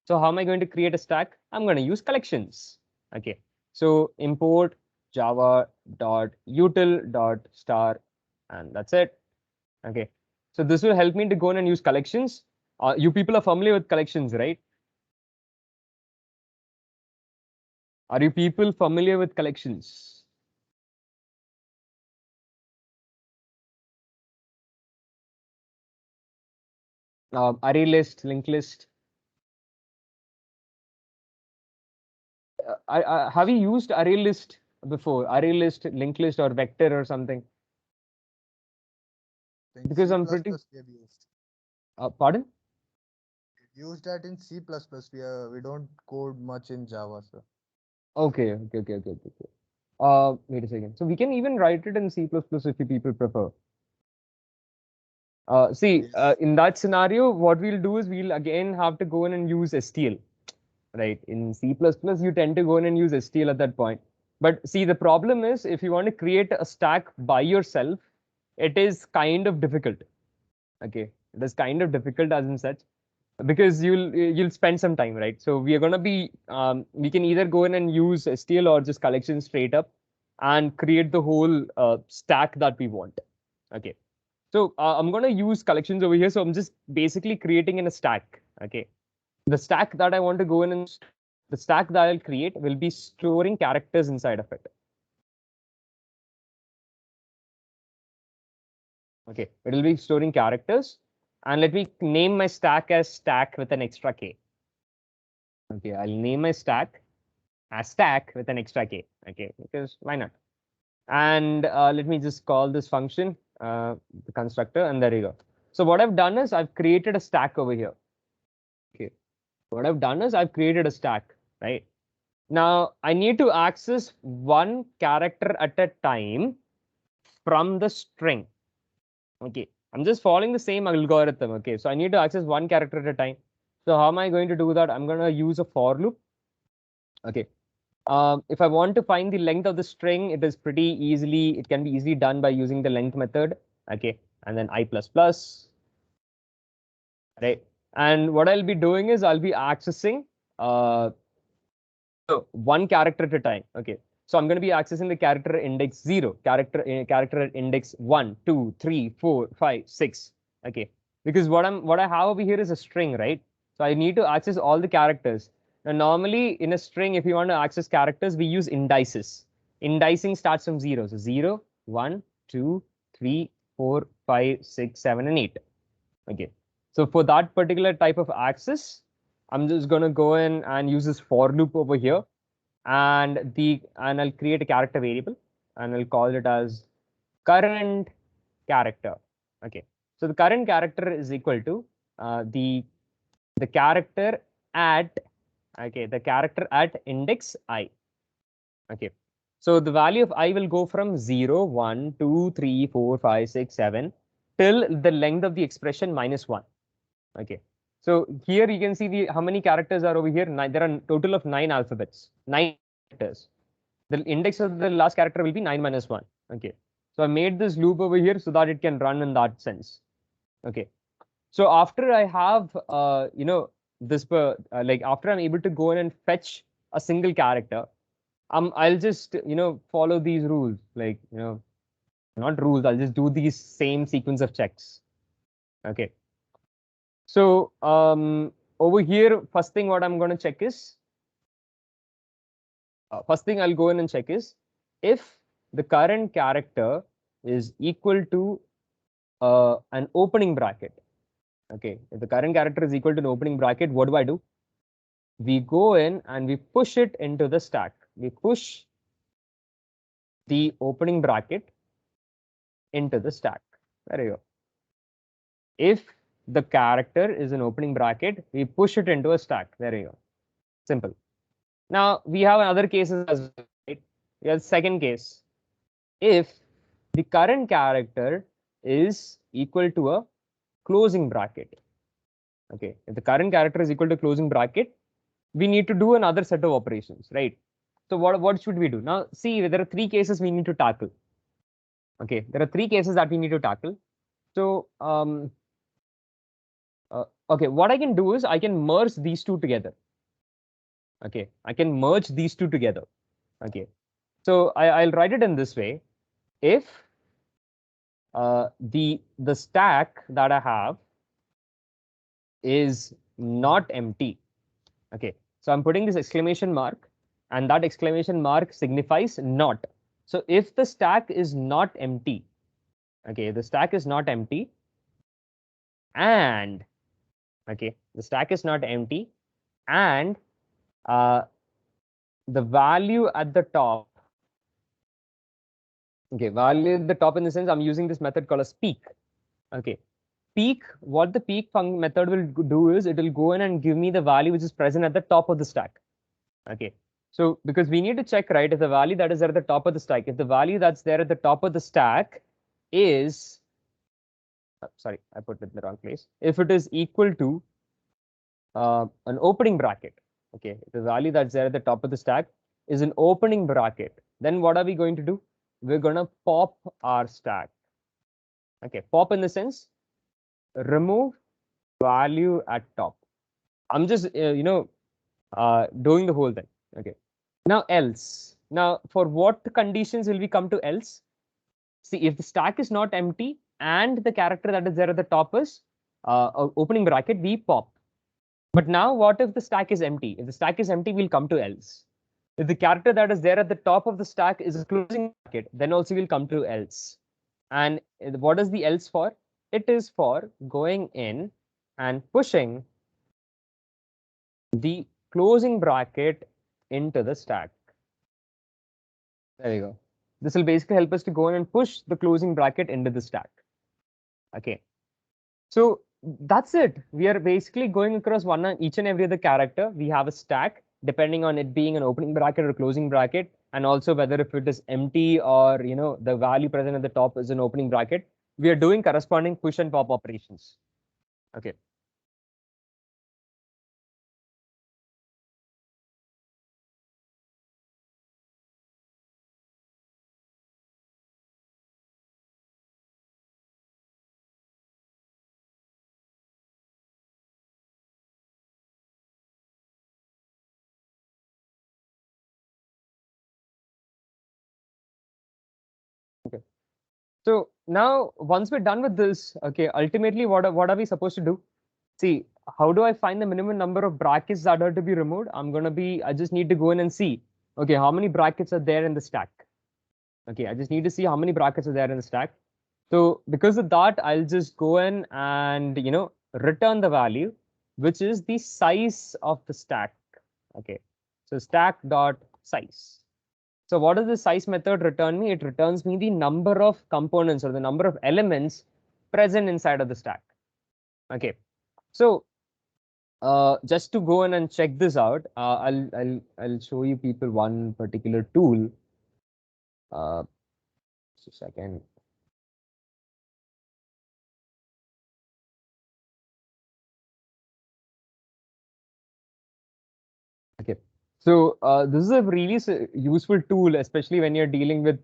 So how am I going to create a stack? I'm going to use collections. Okay. So import java.util.star, and that's it. Okay. So this will help me to go in and use collections. You people are familiar with collections, right? Are you people familiar with collections? Array list, linked list. Have you used array list before? Array list, linked list, or vector or something? Because I'm pretty. We have used. Pardon? Used that in C++. We don't code much in Java, sir. Okay. Wait a second. So we can even write it in C++ if you people prefer. Yes. In that scenario, what we'll do is we'll again have to go in and use STL, right? In C++, you tend to go in and use STL at that point. But see, the problem is if you want to create a stack by yourself, it is kind of difficult. Okay, it is kind of difficult as in such because you'll spend some time, right? So we are gonna be we can either go in and use STL or just collection straight up and create the whole stack that we want. Okay, so I'm gonna use collections over here. So I'm just basically creating in a stack. Okay, the stack that I want to go in and the stack that I'll create will be storing characters inside of it. Okay, it will be storing characters, and let me name my stack as stack with an extra k. Okay, I'll name my stack as stack with an extra k. Okay, because why not? And let me just call this function the constructor, and there you go. So what I've done is I've created a stack over here. Okay, what I've done is I've created a stack, right? Now I need to access one character at a time from the string. Okay, I'm just following the same algorithm. Okay, so I need to access one character at a time. So how am I going to do that? I'm going to use a for loop. Okay, if I want to find the length of the string, it can be easily done by using the length method. okay, and then I++, right? And what I'll be doing is I'll be accessing so one character at a time. Okay. So I'm going to be accessing the character index 0, character index 1, 2, 3, 4, 5, 6. Okay. Because what I have over here is a string, right? So I need to access all the characters. Now normally in a string, if you want to access characters, we use indices. Indicing starts from 0. So 0, 1, 2, 3, 4, 5, 6, 7, and 8. Okay. So for that particular type of access, I'm just going to go in and use this for loop over here, and I'll create a character variable, and I'll call it as current character. Okay. So the current character is equal to the character at the character at index I. Okay. So the value of I will go from 0, 1, 2, 3, 4, 5, 6, 7 till the length of the expression -1. Okay. So here you can see how many characters are over here. There are a total of 9 alphabets, 9 characters. The index of the last character will be 9 minus 1. Okay. So I made this loop over here so that it can run in that sense. Okay. So after I have, like after I'm able to go in and fetch a single character, I'll just, follow these rules, like, not rules, I'll just do these same sequence of checks. Okay. So over here, first thing what I'm going to check is, first thing I'll go in and check is if the current character is equal to an opening bracket. Okay, if the current character is equal to an opening bracket, what do? We go in and we push it into the stack. We push the opening bracket into the stack. There you go. If the character is an opening bracket, we push it into a stack. There you go. Simple. Now we have other cases as well, right? We have the second case. If the current character is equal to a closing bracket. Okay, if the current character is equal to closing bracket, we need to do another set of operations, right? So what should we do? Now, see, there are 3 cases we need to tackle. Okay, there are 3 cases that we need to tackle. So, okay, what I can do is I can merge these two together. Okay, I can merge these two together. Okay, so I'll write it in this way. If the stack that I have is not empty. Okay, so I'm putting this exclamation mark, and that exclamation mark signifies not. So if the stack is not empty, okay, the stack is not empty, and okay, the stack is not empty, and uh, the value at the top, okay, value at the top in the sense I'm using this method called as peek. Okay, peek, what the peek method will do is it will go in and give me the value which is present at the top of the stack. Okay, so because we need to check, right, if the value that is there at the top of the stack, if the value that's there at the top of the stack is, sorry, I put it in the wrong place. If it is equal to an opening bracket, okay, if the value that's there at the top of the stack is an opening bracket, then what are we going to do? We're going to pop our stack. Okay, pop in the sense, remove value at top. I'm just, doing the whole thing. Okay. Now else. Now for what conditions will we come to else? See, if the stack is not empty and the character that is there at the top is opening bracket, we pop. But now what if the stack is empty? If the stack is empty, we'll come to else. If the character that is there at the top of the stack is a closing bracket, then also we'll come to else. And what is the else for? It is for going in and pushing the closing bracket into the stack. There you go. This will basically help us to go in and push the closing bracket into the stack. Okay. So that's it. We are basically going across each and every other character. We have a stack depending on it being an opening bracket or closing bracket, and also whether if it is empty or the value present at the top is an opening bracket. We are doing corresponding push and pop operations. Okay. So now once we're done with this, okay, ultimately what are we supposed to do? See, how do I find the minimum number of brackets that are to be removed? I just need to go in and see, okay, how many brackets are there in the stack? Okay, I just need to see how many brackets are there in the stack. So because of that, I'll just go in and, return the value, which is the size of the stack. Okay, so stack dot size. So what does the size method return me? It returns me the number of components or the number of elements present inside of the stack. Okay, so just to go in and check this out, I'll show you people one particular tool. Uh, just a second. Okay. So this is a really useful tool, especially when you're dealing with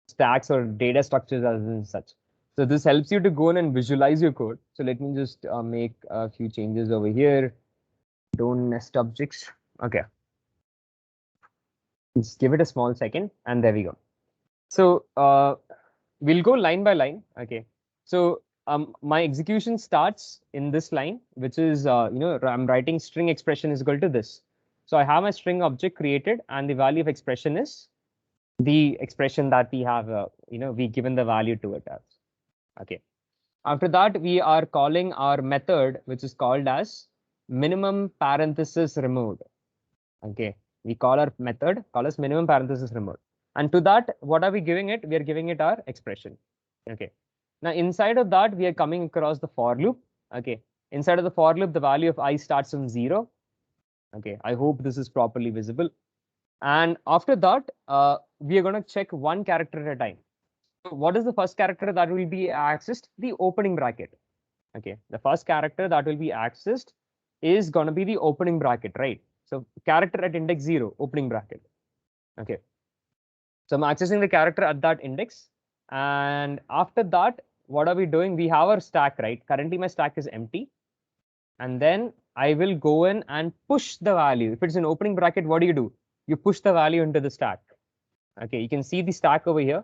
stacks or data structures as and such. So this helps you to go in and visualize your code. So let me just make a few changes over here. Don't nest objects. Okay. Just give it a small second, and there we go. So we'll go line by line. Okay. So my execution starts in this line, which is, I'm writing string expression is equal to this. So I have my string object created, and the value of expression is the expression that we have, we given the value to it as. Okay. After that, we are calling our method, which is called as minimum parenthesis removed. Okay. We call our method call as minimum parenthesis removed. And to that, what are we giving it? We are giving it our expression. Okay. Now, inside of that, we are coming across the for loop. Okay. Inside of the for loop, the value of I starts from 0. Okay. I hope this is properly visible. And after that, we are going to check one character at a time. So what is the first character that will be accessed? The opening bracket. Okay. The first character that will be accessed is going to be the opening bracket, right? So character at index 0, opening bracket. Okay. So I'm accessing the character at that index. And after that, what are we doing? We have our stack, right? Currently, my stack is empty. And then I will go in and push the value. If it's an opening bracket, what do? You push the value into the stack. Okay, you can see the stack over here.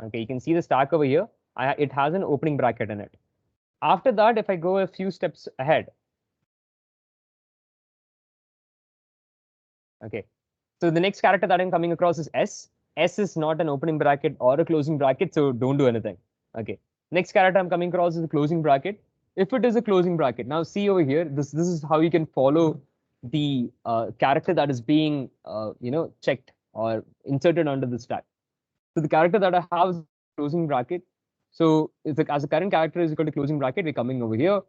Okay, you can see the stack over here. It has an opening bracket in it. After that, if I go a few steps ahead, okay, so the next character that I'm coming across is S. S is not an opening bracket or a closing bracket, so don't do anything. Okay. Next character I'm coming across is a closing bracket. If it is a closing bracket, now see over here, this is how you can follow the character that is being checked or inserted under the stack. So the character that I have is closing bracket. So if as the current character is equal to closing bracket, we're coming over here.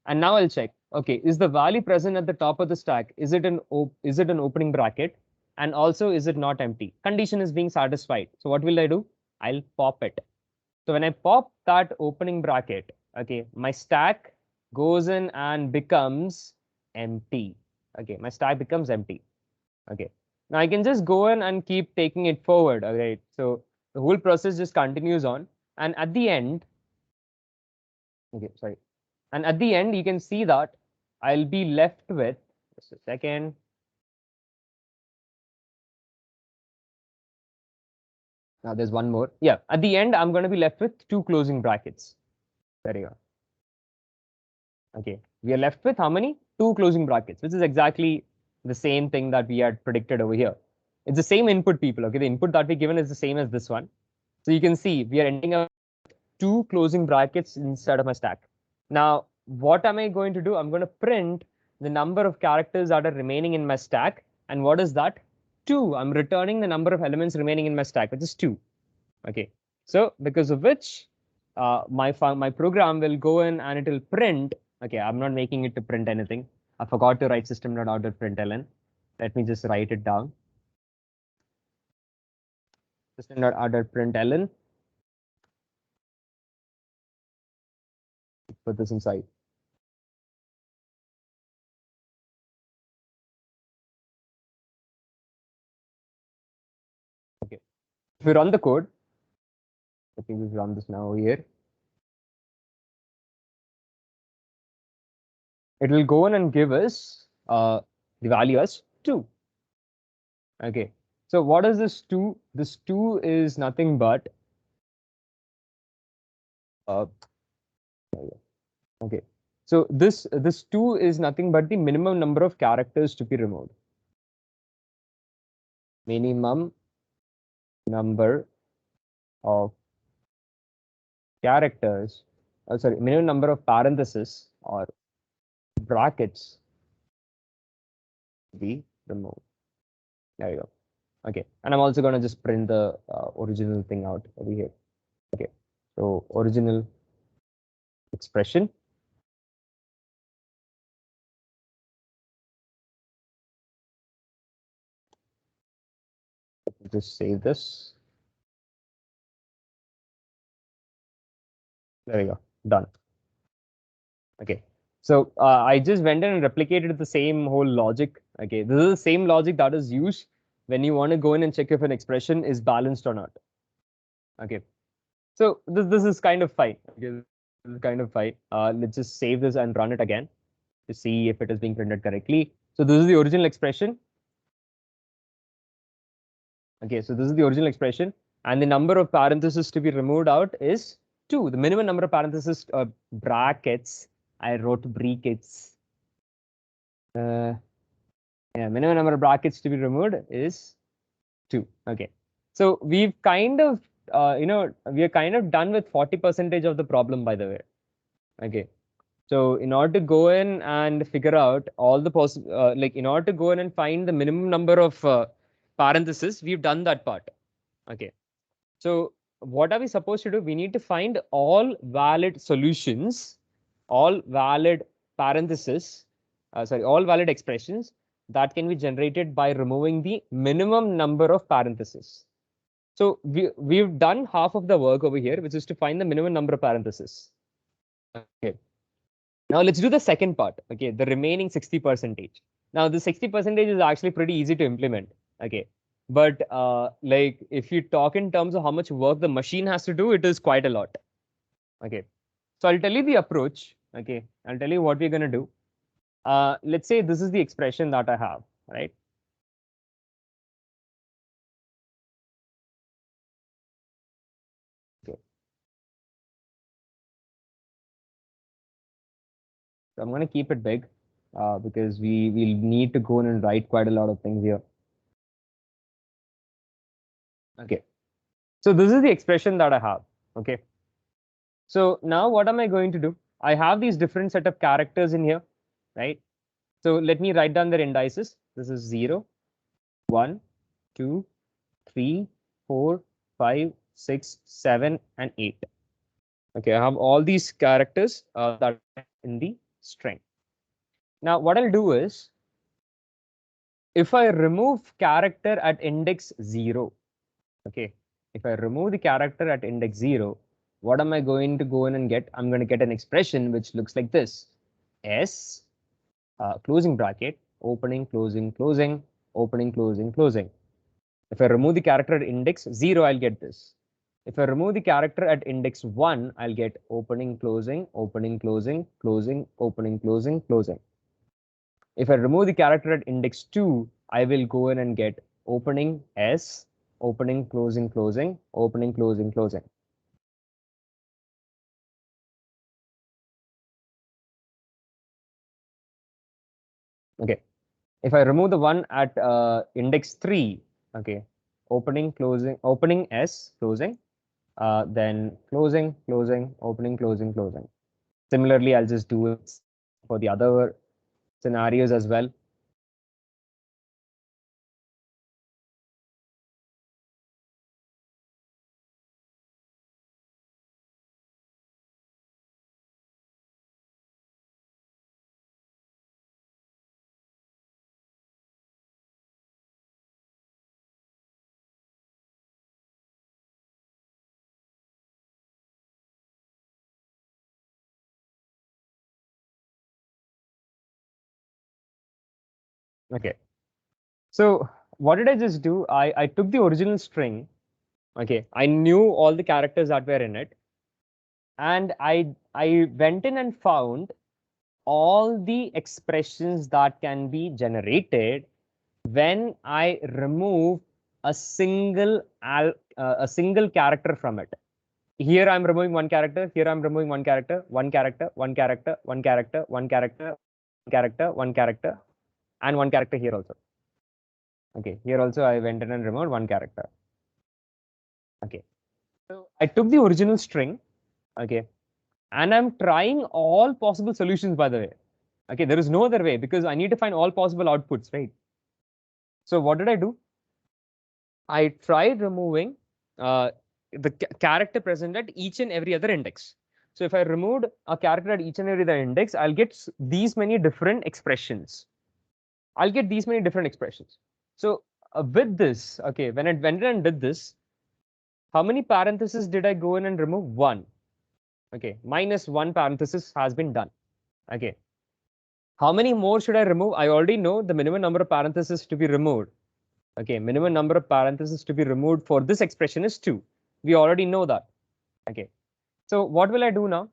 And now I'll check. Okay, is the value present at the top of the stack? Is it an opening bracket? And also, is it not empty? Condition is being satisfied. So what will I do? I'll pop it. So when I pop that opening bracket, okay, my stack goes in and becomes empty. Okay, my stack becomes empty. Okay. Now I can just go in and keep taking it forward. Okay. So the whole process just continues on. And at the end, okay, sorry. And at the end, you can see that I'll be left with, just a second. Now there's one more. Yeah, at the end, I'm going to be left with two closing brackets. There you go. Okay, we are left with how many? Two closing brackets, which is exactly the same thing that we had predicted over here. It's the same input, people. Okay, the input that we given is the same as this one. So you can see we are ending up two closing brackets inside of my stack. Now, what am I going to do? I'm going to print the number of characters that are remaining in my stack. And what is that? 2. I'm returning the number of elements remaining in my stack, which is 2. Okay. So because of which my program will go in and it will print. Okay, I'm not making it to print anything. I forgot to write system.out.println. Let me just write it down. System.out.println. Put this inside. Okay. If we run the code, let me just run this now here. It will go in and give us the value as 2. Okay. So what is this 2? This 2 is nothing but okay. So this 2 is nothing but the minimum number of characters to be removed. Minimum number of characters, sorry, minimum number of parentheses or brackets to be removed. There you go. Okay, and I'm also going to just print the original thing out over here. Okay, so original expression. Just save this. There we go. Done. Okay. So I just went in and replicated the same whole logic. Okay, this is the same logic that is used when you want to go in and check if an expression is balanced or not. Okay. So this is kind of fine. Okay, this is kind of fine. Let's just save this and run it again to see if it is being printed correctly. So this is the original expression. Okay, so this is the original expression, and the number of parentheses to be removed out is 2. The minimum number of parentheses brackets. I wrote brackets. Yeah, minimum number of brackets to be removed is 2. Okay, so we've kind of we are kind of done with 40% of the problem, by the way. Okay, so in order to go in and figure out all the possible, like in order to go in and find the minimum number of parentheses, we've done that part. Okay, so what are we supposed to do? We need to find all valid solutions, all valid parentheses, sorry, all valid expressions that can be generated by removing the minimum number of parentheses. So we've done half of the work over here, which is to find the minimum number of parentheses. Okay. Now let's do the second part. Okay, the remaining 60%. Now the 60% is actually pretty easy to implement. Okay, but like if you talk in terms of how much work the machine has to do, it is quite a lot. Okay, so I'll tell you the approach. Okay, I'll tell you what we're gonna do. Let's say this is the expression that I have, right? Okay, so I'm gonna keep it big because we will need to go in and write quite a lot of things here. Okay, so this is the expression that I have. Okay. So now what am I going to do? I have these different set of characters in here, right? So let me write down their indices. This is 0, 1, 2, 3, 4, 5, 6, 7, and 8. Okay, I have all these characters that are in the string. Now what I'll do is, if I remove character at index 0, okay, if I remove the character at index 0, what am I going to go in and get? I'm going to get an expression which looks like this. S closing bracket, opening, closing, closing, opening, closing, closing. If I remove the character at index 0, I'll get this. If I remove the character at index 1, I'll get opening, closing, opening, closing, closing, opening, closing, closing. If I remove the character at index 2, I will go in and get opening S, opening, closing, closing, opening, closing, closing. Okay. If I remove the one at index 3, okay, opening, closing, opening S, closing, then closing, closing, opening, closing, closing. Similarly, I'll just do it for the other scenarios as well. Okay. So what did I just do? I took the original string. Okay. I knew all the characters that were in it. And I went in and found all the expressions that can be generated when I remove a single character from it. Here I'm removing one character, here I'm removing one character, one character, one character, one character, one character, one character, and one character here also. Okay, here also I went in and removed one character. Okay, so I took the original string, okay, and I'm trying all possible solutions, by the way. Okay, there is no other way because I need to find all possible outputs, right? So what did I do? I tried removing the character present at each and every other index. So if I removed a character at each and every other index, I'll get these many different expressions. I'll get these many different expressions. So with this, okay, when I went and did this, how many parentheses did I go in and remove? One. Okay, minus one parenthesis has been done. Okay. How many more should I remove? I already know the minimum number of parentheses to be removed. Okay, minimum number of parentheses to be removed for this expression is 2. We already know that. Okay, so what will I do now?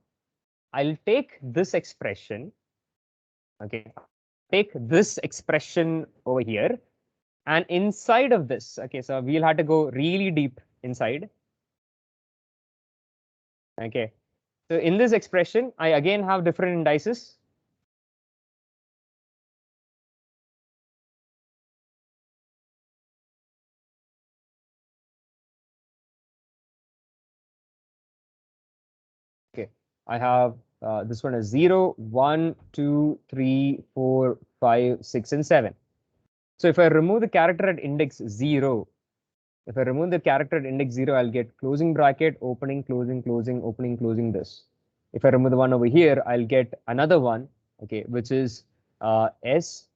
I'll take this expression. Okay, take this expression over here, and inside of this, okay, so we'll have to go really deep inside. Okay, so in this expression, I again have different indices. Okay, I have this one is 0, 1, 2, 3, 4, 5, 6, and 7. So if I remove the character at index 0, if I remove the character at index 0, I'll get closing bracket, opening, closing, closing, opening, closing this. If I remove the one over here, I'll get another one, okay, which is S.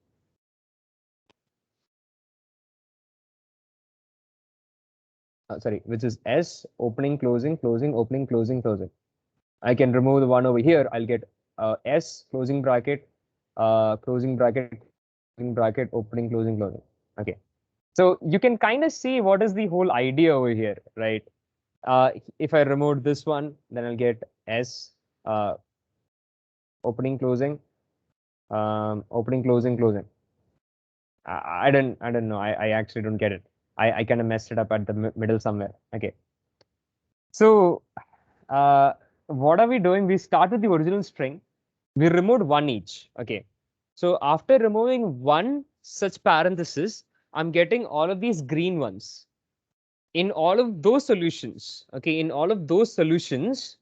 Sorry, which is S, opening, closing, closing, opening, closing, closing. I can remove the one over here. I'll get S, closing bracket, closing bracket, closing bracket, opening, closing, closing. Okay. So you can kind of see what is the whole idea over here, right? If I remove this one, then I'll get S, opening, closing, opening, closing, closing. I don't know. I actually don't get it. I kind of messed it up at the middle somewhere. Okay. So what are we doing? We start with the original string. We removed one each. Okay. So after removing one such parenthesis, I'm getting all of these green ones. In all of those solutions, okay, in all of those solutions,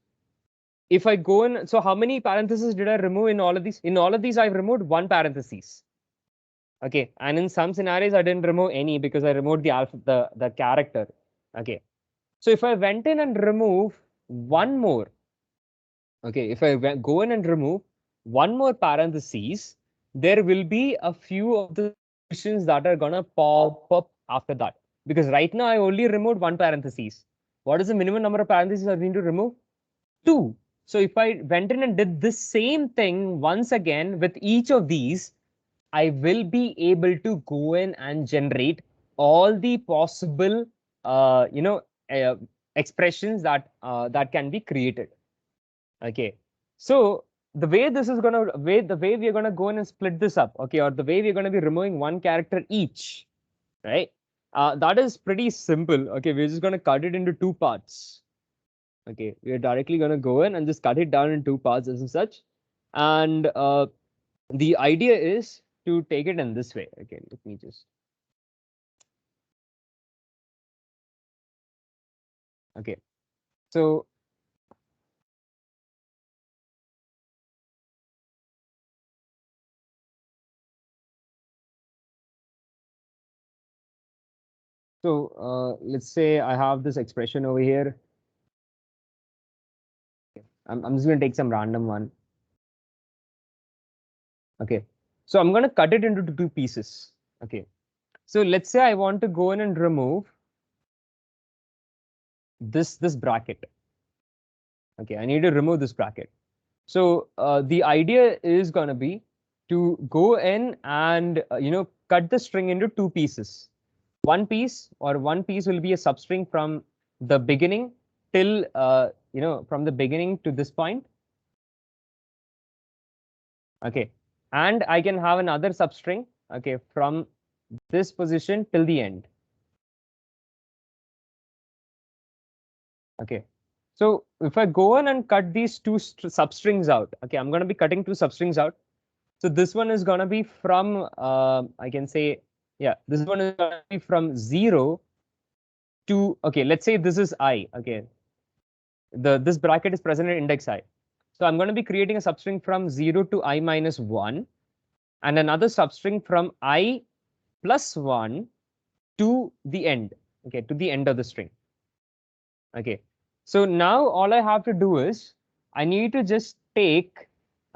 if I go in, so how many parentheses did I remove in all of these? In all of these, I've removed one parenthesis. Okay, and in some scenarios, I didn't remove any because I removed the alpha, the character. Okay, so if I went in and remove one more, okay, if I go in and remove one more parentheses, there will be a few of the solutions that are gonna pop up after that. Because right now I only removed one parenthesis. What is the minimum number of parentheses I need to remove? 2. So if I went in and did the same thing once again with each of these, I will be able to go in and generate all the possible, uh, expressions that can be created. Okay, so the way this is gonna the way we are gonna go in and split this up, okay, or the way we're gonna be removing one character each, right? That is pretty simple. Okay, we're just gonna cut it into two parts. Okay, we're directly gonna go in and just cut it down in two parts as such, and the idea is to take it in this way. Okay, let me just. Okay, so let's say I have this expression over here. I'm just gonna take some random one. Okay, so I'm gonna cut it into two pieces. Okay, so let's say I want to go in and remove this bracket. Okay, I need to remove this bracket. So the idea is gonna be to go in and cut the string into two pieces. One piece will be a substring from the beginning till from the beginning to this point. Okay, and I can have another substring, okay, from this position till the end. Okay. So if I go in and cut these two substrings out, okay, I'm going to be cutting two substrings out. So this one is going to be from, I can say, yeah, this one is going to be from 0 to, okay, let's say this is I, okay. This bracket is present at index I. So I'm going to be creating a substring from 0 to I minus 1 and another substring from I plus 1 to the end, okay, to the end of the string. Okay, so now all I have to do is I need to just take,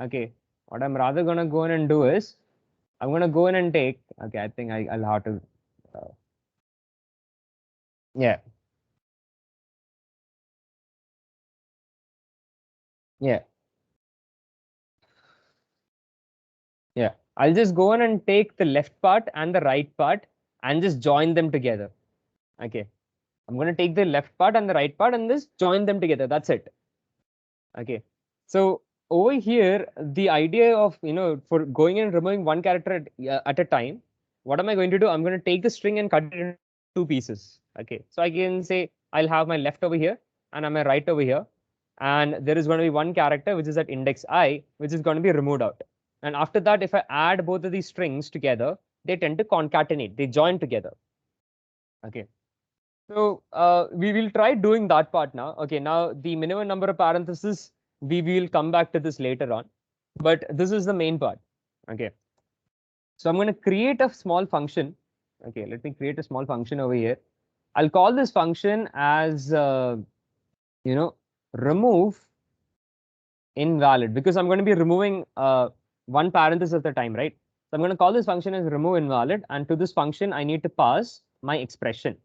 okay, what I'm rather gonna go in and do is I'm gonna go in and take, okay, I think I'll have to, uh, yeah, yeah, yeah. I'll just go in and take the left part and the right part and just join them together. Okay, I'm gonna take the left part and the right part and just join them together. That's it. Okay, so over here, the idea of, for going and removing one character at a time, what am I going to do? I'm going to take the string and cut it into two pieces. Okay, so I can say I'll have my left over here and I'm my right over here. And there is going to be one character which is at index I, which is going to be removed out. And after that, if I add both of these strings together, they tend to concatenate, they join together. Okay. So we will try doing that part now. Okay, now the minimum number of parentheses, we will come back to this later on. But this is the main part. Okay. So I'm going to create a small function. Okay, let me create a small function over here. I'll call this function as, remove invalid because I'm going to be removing one parenthesis at a time, right? So I'm going to call this function as remove invalid. And to this function, I need to pass my expression.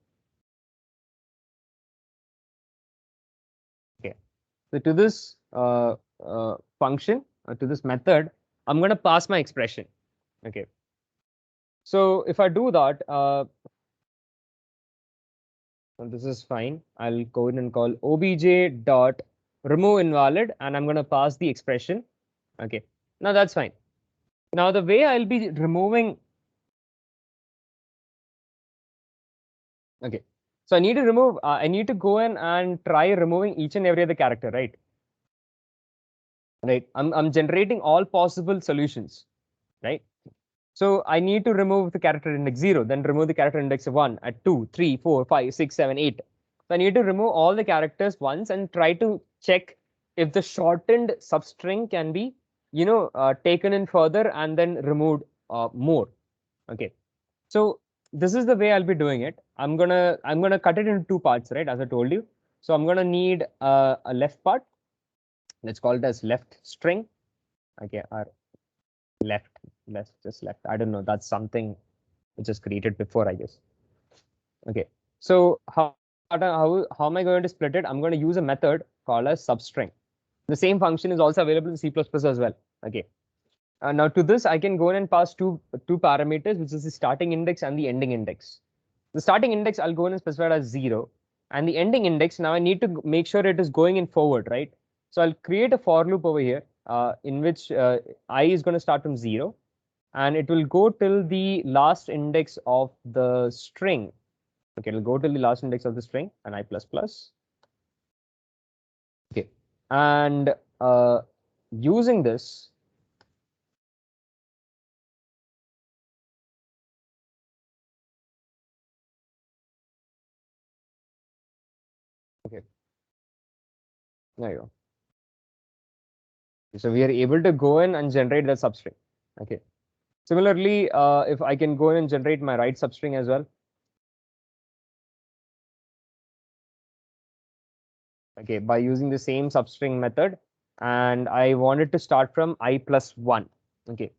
Okay. So to this function, to this method, I'm going to pass my expression. Okay. So if I do that, this is fine. I'll go in and call obj dot remove invalid, and I'm going to pass the expression. Okay. Now that's fine. Now the way I'll be removing. Okay. So I need to remove. I need to go in and try removing each and every other character, right? Right. I'm generating all possible solutions, right? So I need to remove the character index 0, then remove the character index 1 at 2, 3, 4, 5, 6, 7, 8. So I need to remove all the characters once and try to check if the shortened substring can be, taken in further and then removed more. Okay. So this is the way I'll be doing it. I'm gonna cut it into two parts, right? As I told you. So I'm gonna need a left part. Let's call it as left string. Okay, or just left. I don't know. That's something which is created before, I guess. Okay. So how am I going to split it? I'm going to use a method called as substring. The same function is also available in C++ as well. Okay. Now to this, I can go in and pass two parameters, which is the starting index and the ending index. The starting index, I'll go in and specify it as 0. And the ending index, now I need to make sure it is going in forward, right? So I'll create a for loop over here in which I is going to start from 0. And it will go till the last index of the string. Okay, it'll go till the last index of the string and I plus plus. Okay, and using this, okay, there you go. So we are able to go in and generate that substring. Okay. Similarly, if I can go in and generate my right substring as well. Okay, by using the same substring method, and I wanted to start from I plus 1. Okay.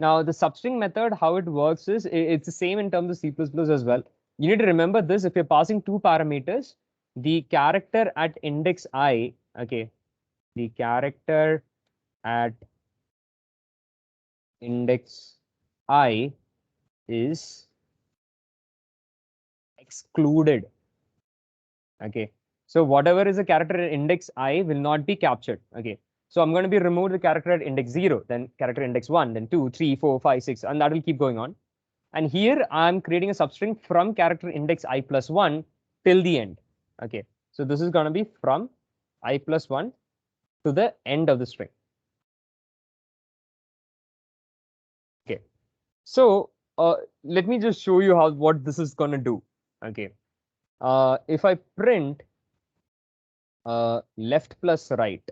Now the substring method, how it works is it's the same in terms of C++ as well. You need to remember this: if you're passing two parameters, the character at index I, okay, the character at index I is excluded. Okay, so whatever is a character at index I will not be captured. Okay, so I'm going to be remove the character at index 0, then character index 1, then 2, 3, 4, 5, 6, and that will keep going on. And here I'm creating a substring from character index I plus 1 till the end. Okay, So this is going to be from I plus 1 to the end of the string. Okay. So let me just show you what this is going to do. Okay. If I print left plus right,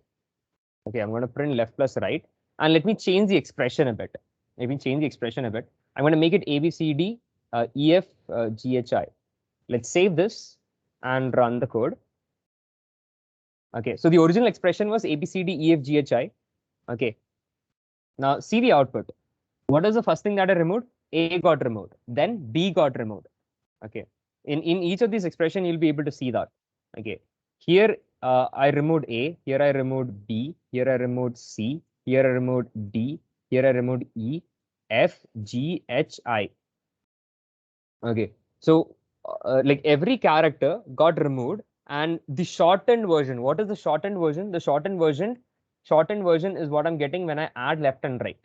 okay, I'm going to print left plus right, and let me change the expression a bit. Let me change the expression a bit. I'm going to make it A, B, C, D, E, F, G, H, I. Let's save this and run the code. Okay, so the original expression was A, B, C, D, E, F, G, H, I. Okay, now see the output. What is the first thing that I removed? A got removed. Then B got removed. Okay, in each of these expression, you'll be able to see that. Okay, here I removed A, here I removed B, here I removed C, here I removed D, here I removed E, F, G, H, I. Okay, so like every character got removed, and the shortened version. What is the shortened version? The shortened version is what I'm getting when I add left and right.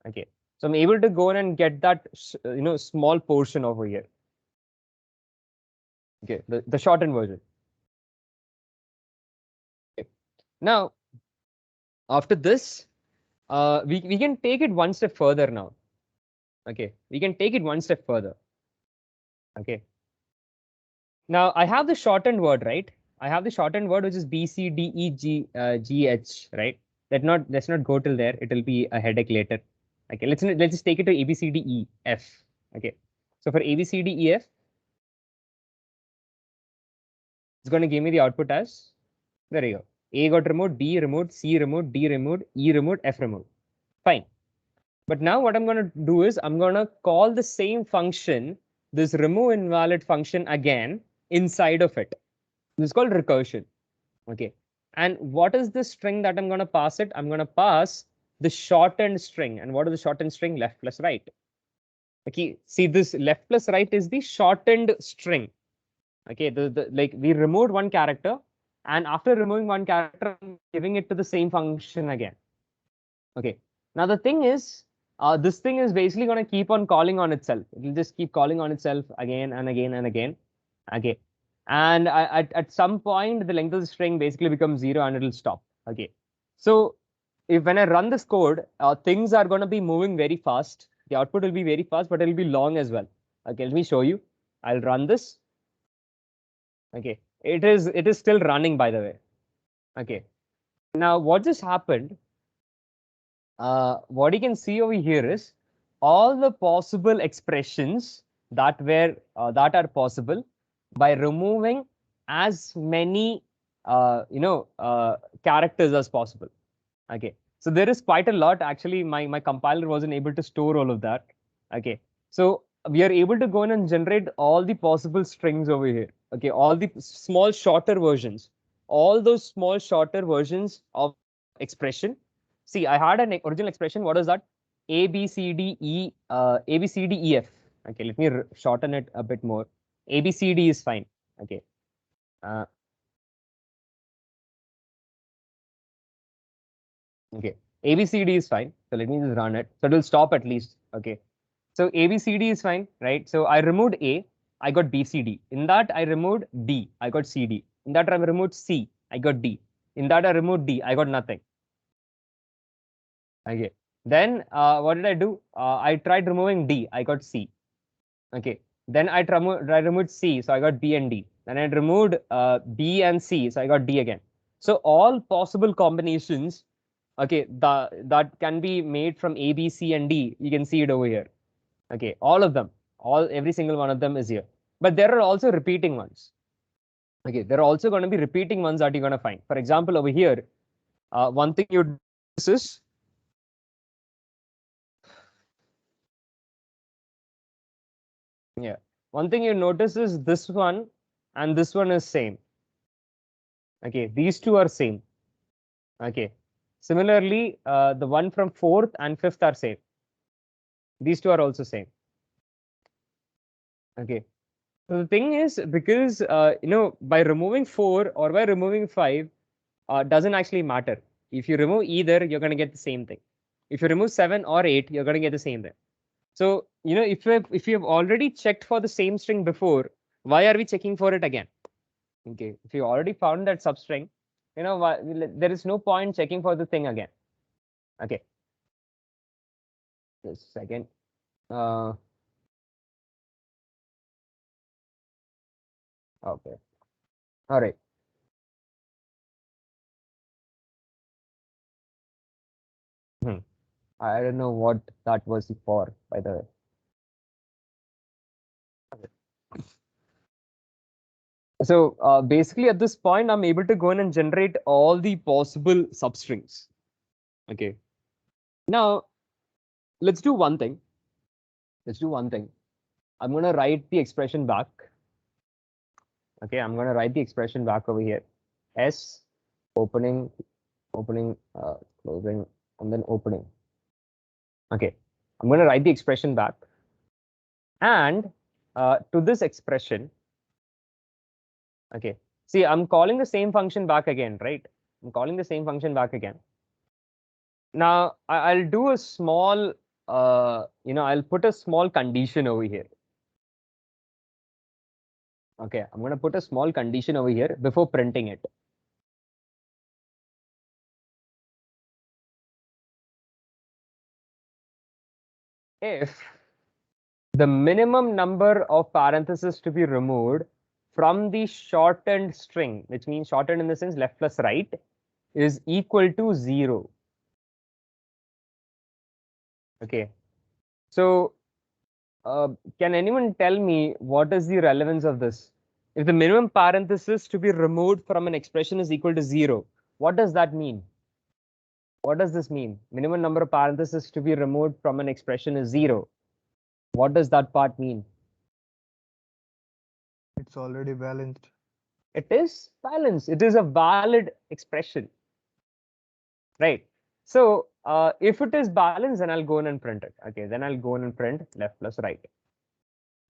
Okay, so I'm able to go in and get that small portion over here. Okay, the shortened version. Okay. Now, after this, we can take it one step further now. Okay, we can take it one step further. Okay. Now I have the shortened word, right? I have the shortened word which is B, C, D, E, G, G, H, right? Let's not go till there. It will be a headache later. Okay, let's just take it to A, B, C, D, E, F. Okay, so for A, B, C, D, E, F, it's going to give me the output as, there you go. A got removed, B removed, C removed, D removed, E removed, F removed. Fine. But now what I'm going to do is I'm going to call the same function, this remove invalid function again inside of it. This is called recursion. Okay. And what is the string that I'm going to pass it? I'm going to pass the shortened string. And what is the shortened string? Left plus right. Okay. See, this left plus right is the shortened string. Okay. Like we removed one character, and after removing one character, I'm giving it to the same function again. Okay. Now the thing is, this thing is basically going to keep on calling on itself. It will just keep calling on itself again and again and again. Okay. And at some point, the length of the string basically becomes 0 and it'll stop. Okay. So if when I run this code, things are going to be moving very fast. The output will be very fast, but it'll be long as well. Okay, let me show you. I'll run this. Okay, it is still running, by the way. Okay. Now what just happened? What you can see over here is all the possible expressions that are possible by removing as many characters as possible. Okay, so there is quite a lot. Actually, my compiler wasn't able to store all of that. Okay, so we are able to go in and generate all the possible strings over here. Okay, all the small shorter versions, all those small shorter versions of expression. See, I had an original expression. What is that? A, B, C, D, E, A, B, C, D, E, F. Okay, let me shorten it a bit more. A, B, C, D is fine. Okay. Okay. A, B, C, D is fine. So let me just run it. So it will stop at least. Okay. So A, B, C, D is fine, right? So I removed A, I got B, C, D. In that I removed D, I got C, D. In that I removed C, I got D. In that I removed D, I got nothing. Okay. Then what did I do? I tried removing D, I got C. Okay. Then I removed C, so I got B and D. Then I removed B and C, so I got D again. So all possible combinations, okay, that can be made from A, B, C, and D. You can see it over here. Okay, all of them, every single one of them is here. But there are also repeating ones. Okay, there are also going to be repeating ones that you're going to find. For example, over here, one thing you notice is one thing you notice is this one and this one is same. Okay, these two are same. Okay, similarly, the one from 4th and 5th are same. These two are also same. Okay, so the thing is, because by removing 4 or by removing 5 doesn't actually matter. If you remove either, you're going to get the same thing. If you remove 7 or 8, you're going to get the same thing. So if you have already checked for the same string before, why are we checking for it again? Okay, if you already found that substring, you know what, there is no point checking for the thing again. Okay, just a second. Uh, okay, all right. Hmm. I don't know what that was for, by the way. So basically, at this point, I'm able to go in and generate all the possible substrings. Okay. Now, let's do one thing. Let's do one thing. I'm going to write the expression back. Okay, I'm going to write the expression back over here. S opening, opening, closing, and then opening. Okay, I'm going to write the expression back. And to this expression, okay, see, I'm calling the same function back again, right? I'm calling the same function back again. Now, I'll do a small, I'll put a small condition over here. Okay, I'm going to put a small condition over here before printing it. If the minimum number of parentheses to be removed from the shortened string, which means shortened in the sense left plus right, is equal to 0. Okay, so can anyone tell me what is the relevance of this? If the minimum parenthesis to be removed from an expression is equal to 0, what does that mean? What does this mean? Minimum number of parentheses to be removed from an expression is 0. What does that part mean? It's already balanced. It is balanced. It is a valid expression, right? So if it is balanced, then I'll go in and print it. Okay, then I'll go in and print left plus right.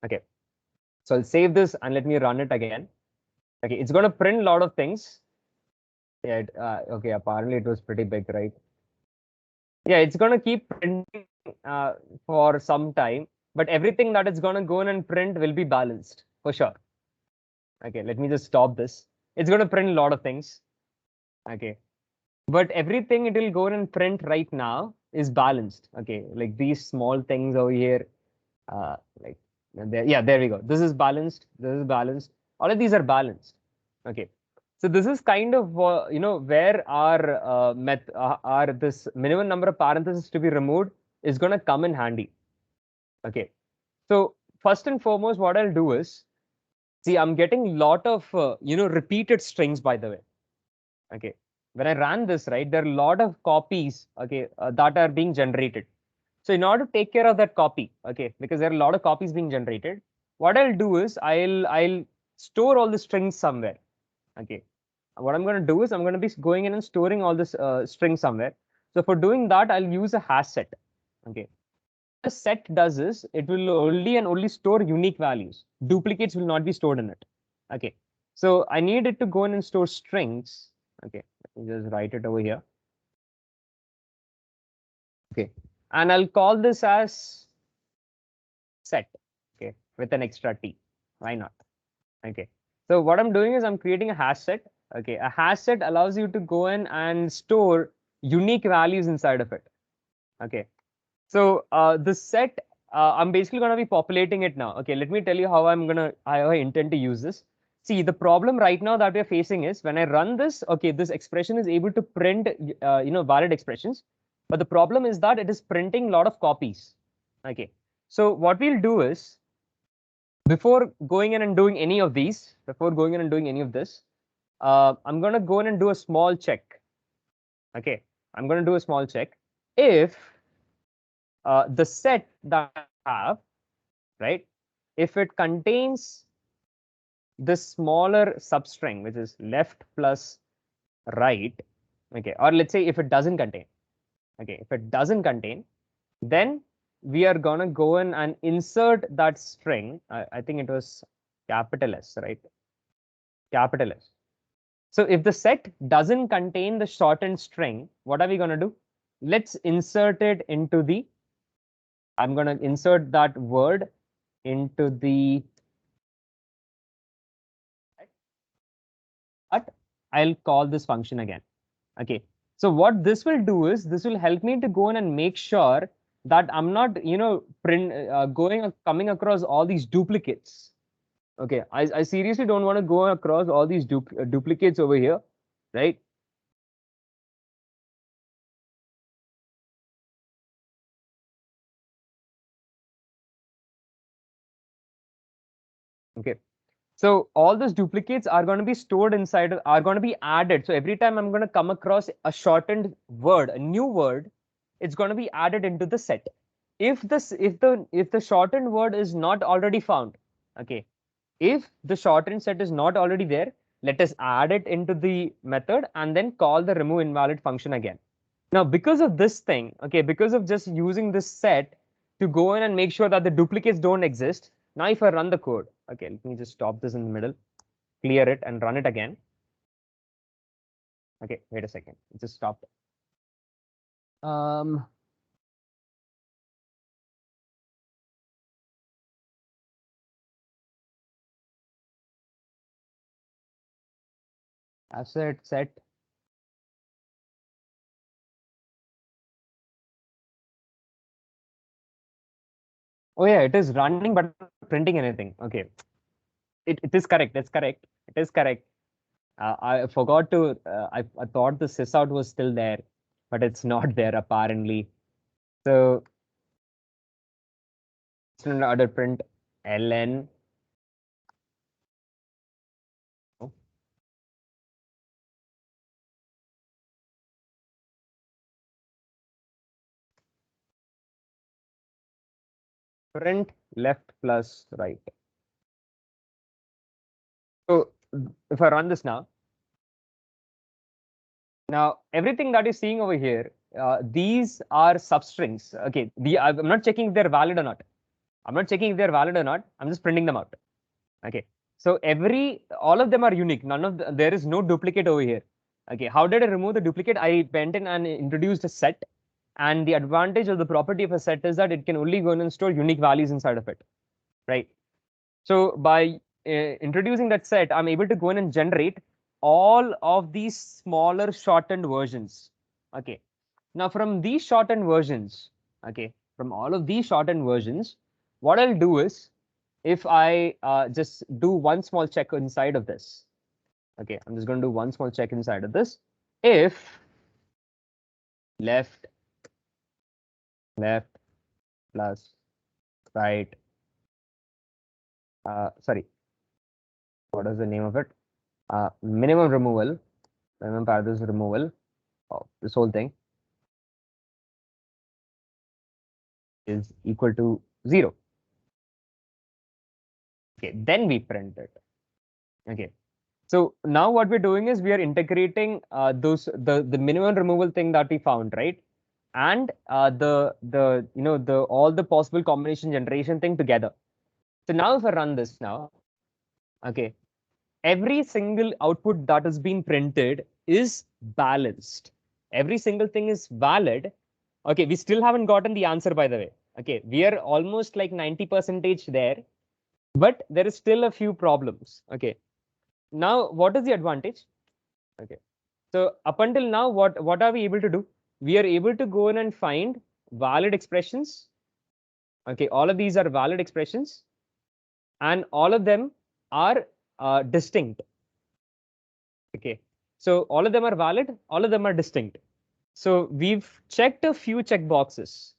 Okay, so I'll save this and let me run it again. Okay, it's going to print a lot of things. Yeah, okay, apparently it was pretty big, right? Yeah, it's going to keep printing for some time, but everything that it's going to go in and print will be balanced for sure. Okay, let me just stop this. It's going to print a lot of things. Okay, but everything it will go in and print right now is balanced. Okay, like these small things over here, like there, yeah, there we go. This is balanced. This is balanced. All of these are balanced. Okay, so this is kind of where our our this minimum number of parentheses to be removed is going to come in handy. Okay, so first and foremost, what I'll do is, see, I'm getting a lot of repeated strings, by the way. Okay, when I ran this, right, there are a lot of copies, okay, that are being generated. So in order to take care of that copy, okay, because there are a lot of copies being generated, what I'll do is I'll store all the strings somewhere. Okay, what I'm going to do is I'm going to be going in and storing all this strings somewhere. So for doing that, I'll use a hash set. Okay, the set does is it will only and only store unique values. Duplicates will not be stored in it. Okay, so I need it to go in and store strings. Okay, let me just write it over here. Okay, and I'll call this as set. Okay, with an extra t. Why not? Okay, so what I'm doing is I'm creating a hash set. Okay, a hash set allows you to go in and store unique values inside of it. Okay, so the set, I'm basically going to be populating it now. Okay, let me tell you how how I intend to use this. See, the problem right now that we're facing is when I run this, okay, this expression is able to print, valid expressions. But the problem is that it is printing a lot of copies. Okay, so what we'll do is, before going in and doing any of these, before going in and doing any of this, I'm going to go in and do a small check. Okay, I'm going to do a small check. If the set that I have, right, if it contains the smaller substring, which is left plus right, okay, or let's say if it doesn't contain, okay, if it doesn't contain, then we are gonna go in and insert that string. I think it was capital S, right? Capital S. So if the set doesn't contain the shortened string, what are we gonna do? Let's insert it into the, I'm gonna insert that word into the I'll call this function again. Okay. So what this will do is this will help me to go in and make sure that I'm not, coming across all these duplicates. Okay. I seriously don't want to go across all these duplicates over here, right? Okay. So all those duplicates are going to be stored inside, are going to be added. So every time I'm going to come across a shortened word, a new word, it's going to be added into the set. If the shortened word is not already found, okay, if the shortened set is not already there, let us add it into the method and then call the remove invalid function again. Now, because of this thing, okay, because of just using this set to go in and make sure that the duplicates don't exist, now if I run the code, okay, let me just stop this in the middle, clear it and run it again. Okay, wait a second, it just stopped. Asset set. Oh yeah, it is running but not printing anything. Okay, it is correct. That's correct. It is correct. I forgot to. I thought the sysout was still there, but it's not there apparently. So order print ln. Oh, print left plus right. So if I run this now everything that you're seeing over here, these are substrings. Okay, I'm not checking if they're valid or not. I'm not checking if they're valid or not. I'm just printing them out. Okay. So all of them are unique. There is no duplicate over here. Okay. How did I remove the duplicate? I went in and introduced a set. And the advantage of the property of a set is that it can only go in and store unique values inside of it. Right. So by introducing that set, I'm able to go in and generate all of these smaller shortened versions. Okay. Now from these shortened versions, okay, from all of these shortened versions, what I'll do is if I just do one small check inside of this, okay, I'm just going to do one small check inside of this. If left plus right, sorry, what is the name of it? Minimum removal, minimum parenthesis removal of this whole thing is equal to 0. Okay, then we print it. Okay. So now what we're doing is we are integrating the minimum removal thing that we found, right? And the all the possible combination generation thing together. So now if I run this now, okay, every single output that has been printed is balanced. Every single thing is valid. Okay, we still haven't gotten the answer, by the way. Okay, we are almost like 90% there, but there is still a few problems. Okay, now what is the advantage? Okay, so up until now, what are we able to do? We are able to go in and find valid expressions. Okay, all of these are valid expressions, and all of them are distinct. Okay, so all of them are valid, all of them are distinct. So we've checked a few checkboxes.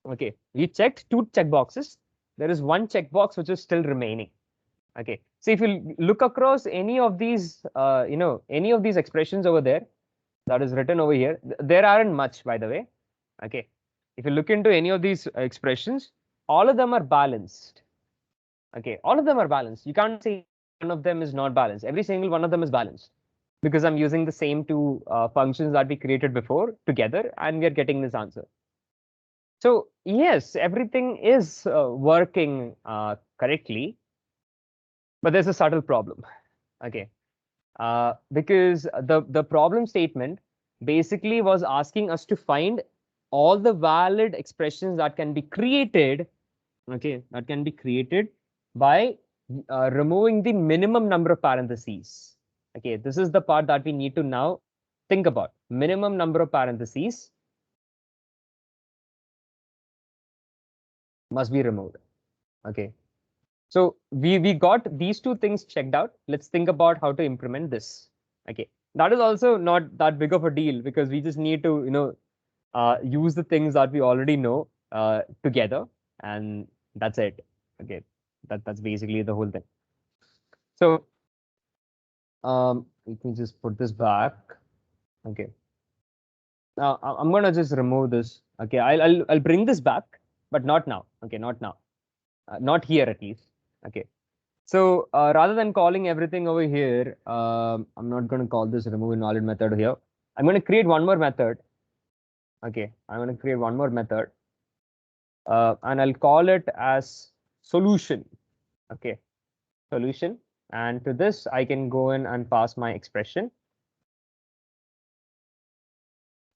Okay, we checked 2 checkboxes. There is 1 checkbox which is still remaining. Okay, so if you look across any of these, any of these expressions over there that is written over here, there aren't much, by the way. Okay, if you look into any of these expressions, all of them are balanced. Okay, all of them are balanced. You can't say one of them is not balanced. Every single one of them is balanced because I'm using the same 2 functions that we created before together, and we are getting this answer. So yes, everything is working correctly, but there's a subtle problem. Okay, because the problem statement basically was asking us to find all the valid expressions that can be created. Okay, that can be created by removing the minimum number of parentheses. Okay, this is the part that we need to now think about. Minimum number of parentheses must be removed. Okay, so we got these two things checked out. Let's think about how to implement this. Okay, that is also not that big of a deal because we just need to use the things that we already know together, and that's it. Okay, that's basically the whole thing. So let me just put this back. Okay. Now I'm gonna just remove this. Okay, I'll bring this back, but not now. Okay, not now. Not here at least. Okay. So rather than calling everything over here, I'm not gonna call this remove invalid method here. I'm gonna create one more method. Okay, I'm gonna create one more method, and I'll call it as solution. Okay, solution. And to this, I can go in and pass my expression.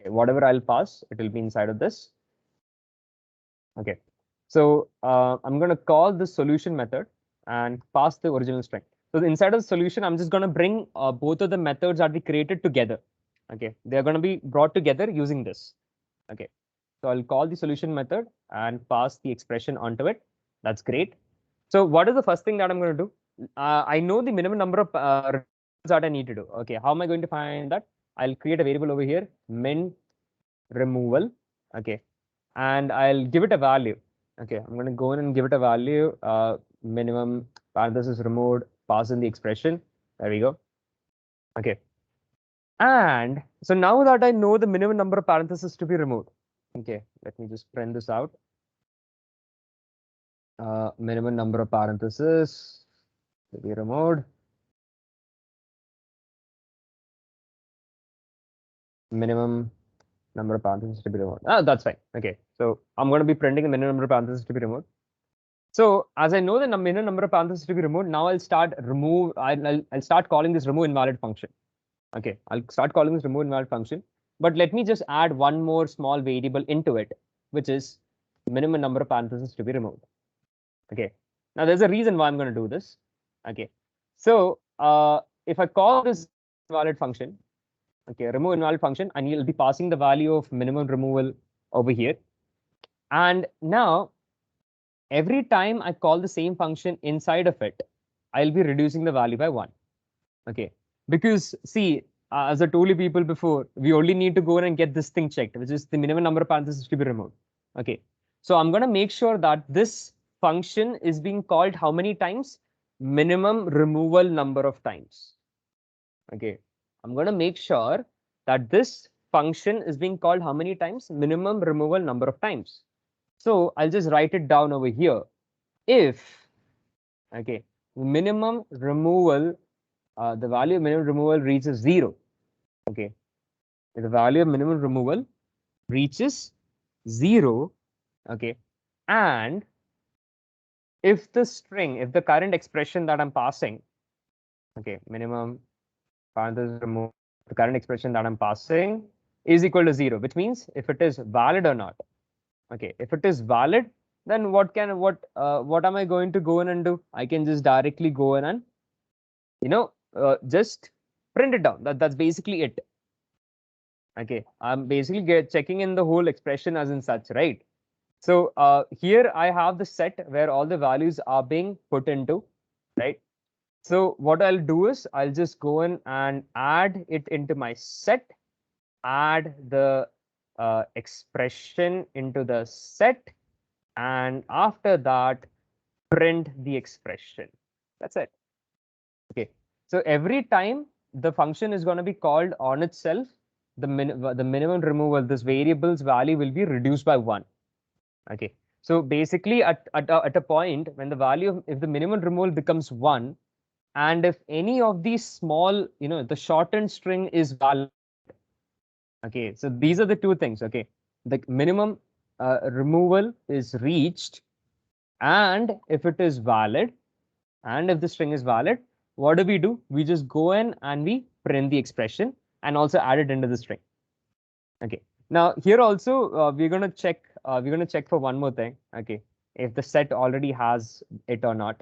Okay, whatever I'll pass, it will be inside of this. Okay, so I'm going to call this solution method and pass the original string. So inside of the solution, I'm just going to bring both of the methods that we created together. Okay, they're going to be brought together using this. Okay, so I'll call the solution method and pass the expression onto it. That's great. So what is the first thing that I'm going to do? I know the minimum number of that I need to do. Okay, how am I going to find that? I'll create a variable over here, min removal. Okay, and I'll give it a value. Okay, I'm going to go in and give it a value, minimum parenthesis removed, pass in the expression. There we go. Okay. And so now that I know the minimum number of parentheses to be removed, okay, let me just print this out. Minimum number of parentheses to be removed. Minimum number of parentheses to be removed. That's fine. Okay, so I'm going to be printing the minimum number of parentheses to be removed. So as I know the minimum number of parentheses to be removed, now I'll start I'll start calling this remove invalid function. Okay, I'll start calling this remove invalid function. But let me just add one more small variable into it, which is minimum number of parentheses to be removed. Okay, now there's a reason why I'm going to do this. Okay, so if I call this invalid function, okay, remove invalid function, and you'll be passing the value of minimum removal over here. And now every time I call the same function inside of it, I'll be reducing the value by 1. Okay, because see, as I told you people before, we only need to go in and get this thing checked, which is the minimum number of parentheses to be removed. Okay, so I'm going to make sure that this function is being called how many times? Minimum removal number of times. Okay, I'm going to make sure that this function is being called how many times? Minimum removal number of times. So I'll just write it down over here. If, okay, minimum removal, the value of minimum removal reaches 0. Okay, if the value of minimum removal reaches 0, okay, and if the string, if the current expression that I'm passing, okay, minimum parenthesis remove, the current expression that I'm passing is equal to 0, which means if it is valid or not. Okay, if it is valid, then what am I going to go in and do? I can just directly go in and just print it down. That's basically it. Okay, I'm basically checking in the whole expression as in such, right? So here I have the set where all the values are being put into, right? So what I'll do is I'll just go in and add it into my set, add the expression into the set, and after that, print the expression. That's it. Okay. So every time the function is going to be called on itself, the minimum removal, this variable's value will be reduced by 1. Okay. So basically at a point when the value, if the minimum removal becomes 1, and if any of these small, the shortened string is valid. Okay, so these are the two things. Okay, the minimum removal is reached, and if it is valid, and if the string is valid, what do? We just go in and we print the expression and also add it into the string. Okay, now here also we're gonna check. We're gonna check for one more thing. Okay, if the set already has it or not.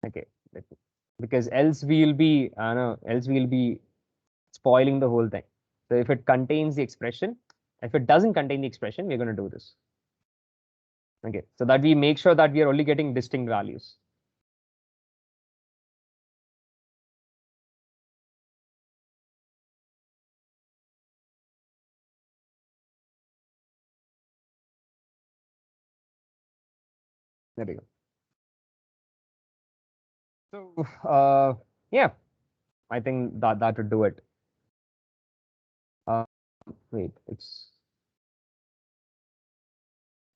Okay, because else we'll be, I know, else we'll be spoiling the whole thing. So if it contains the expression, if it doesn't contain the expression, we're going to do this. Okay, so that we make sure that we are only getting distinct values. There we go. So yeah, I think that would do it. Wait, it's,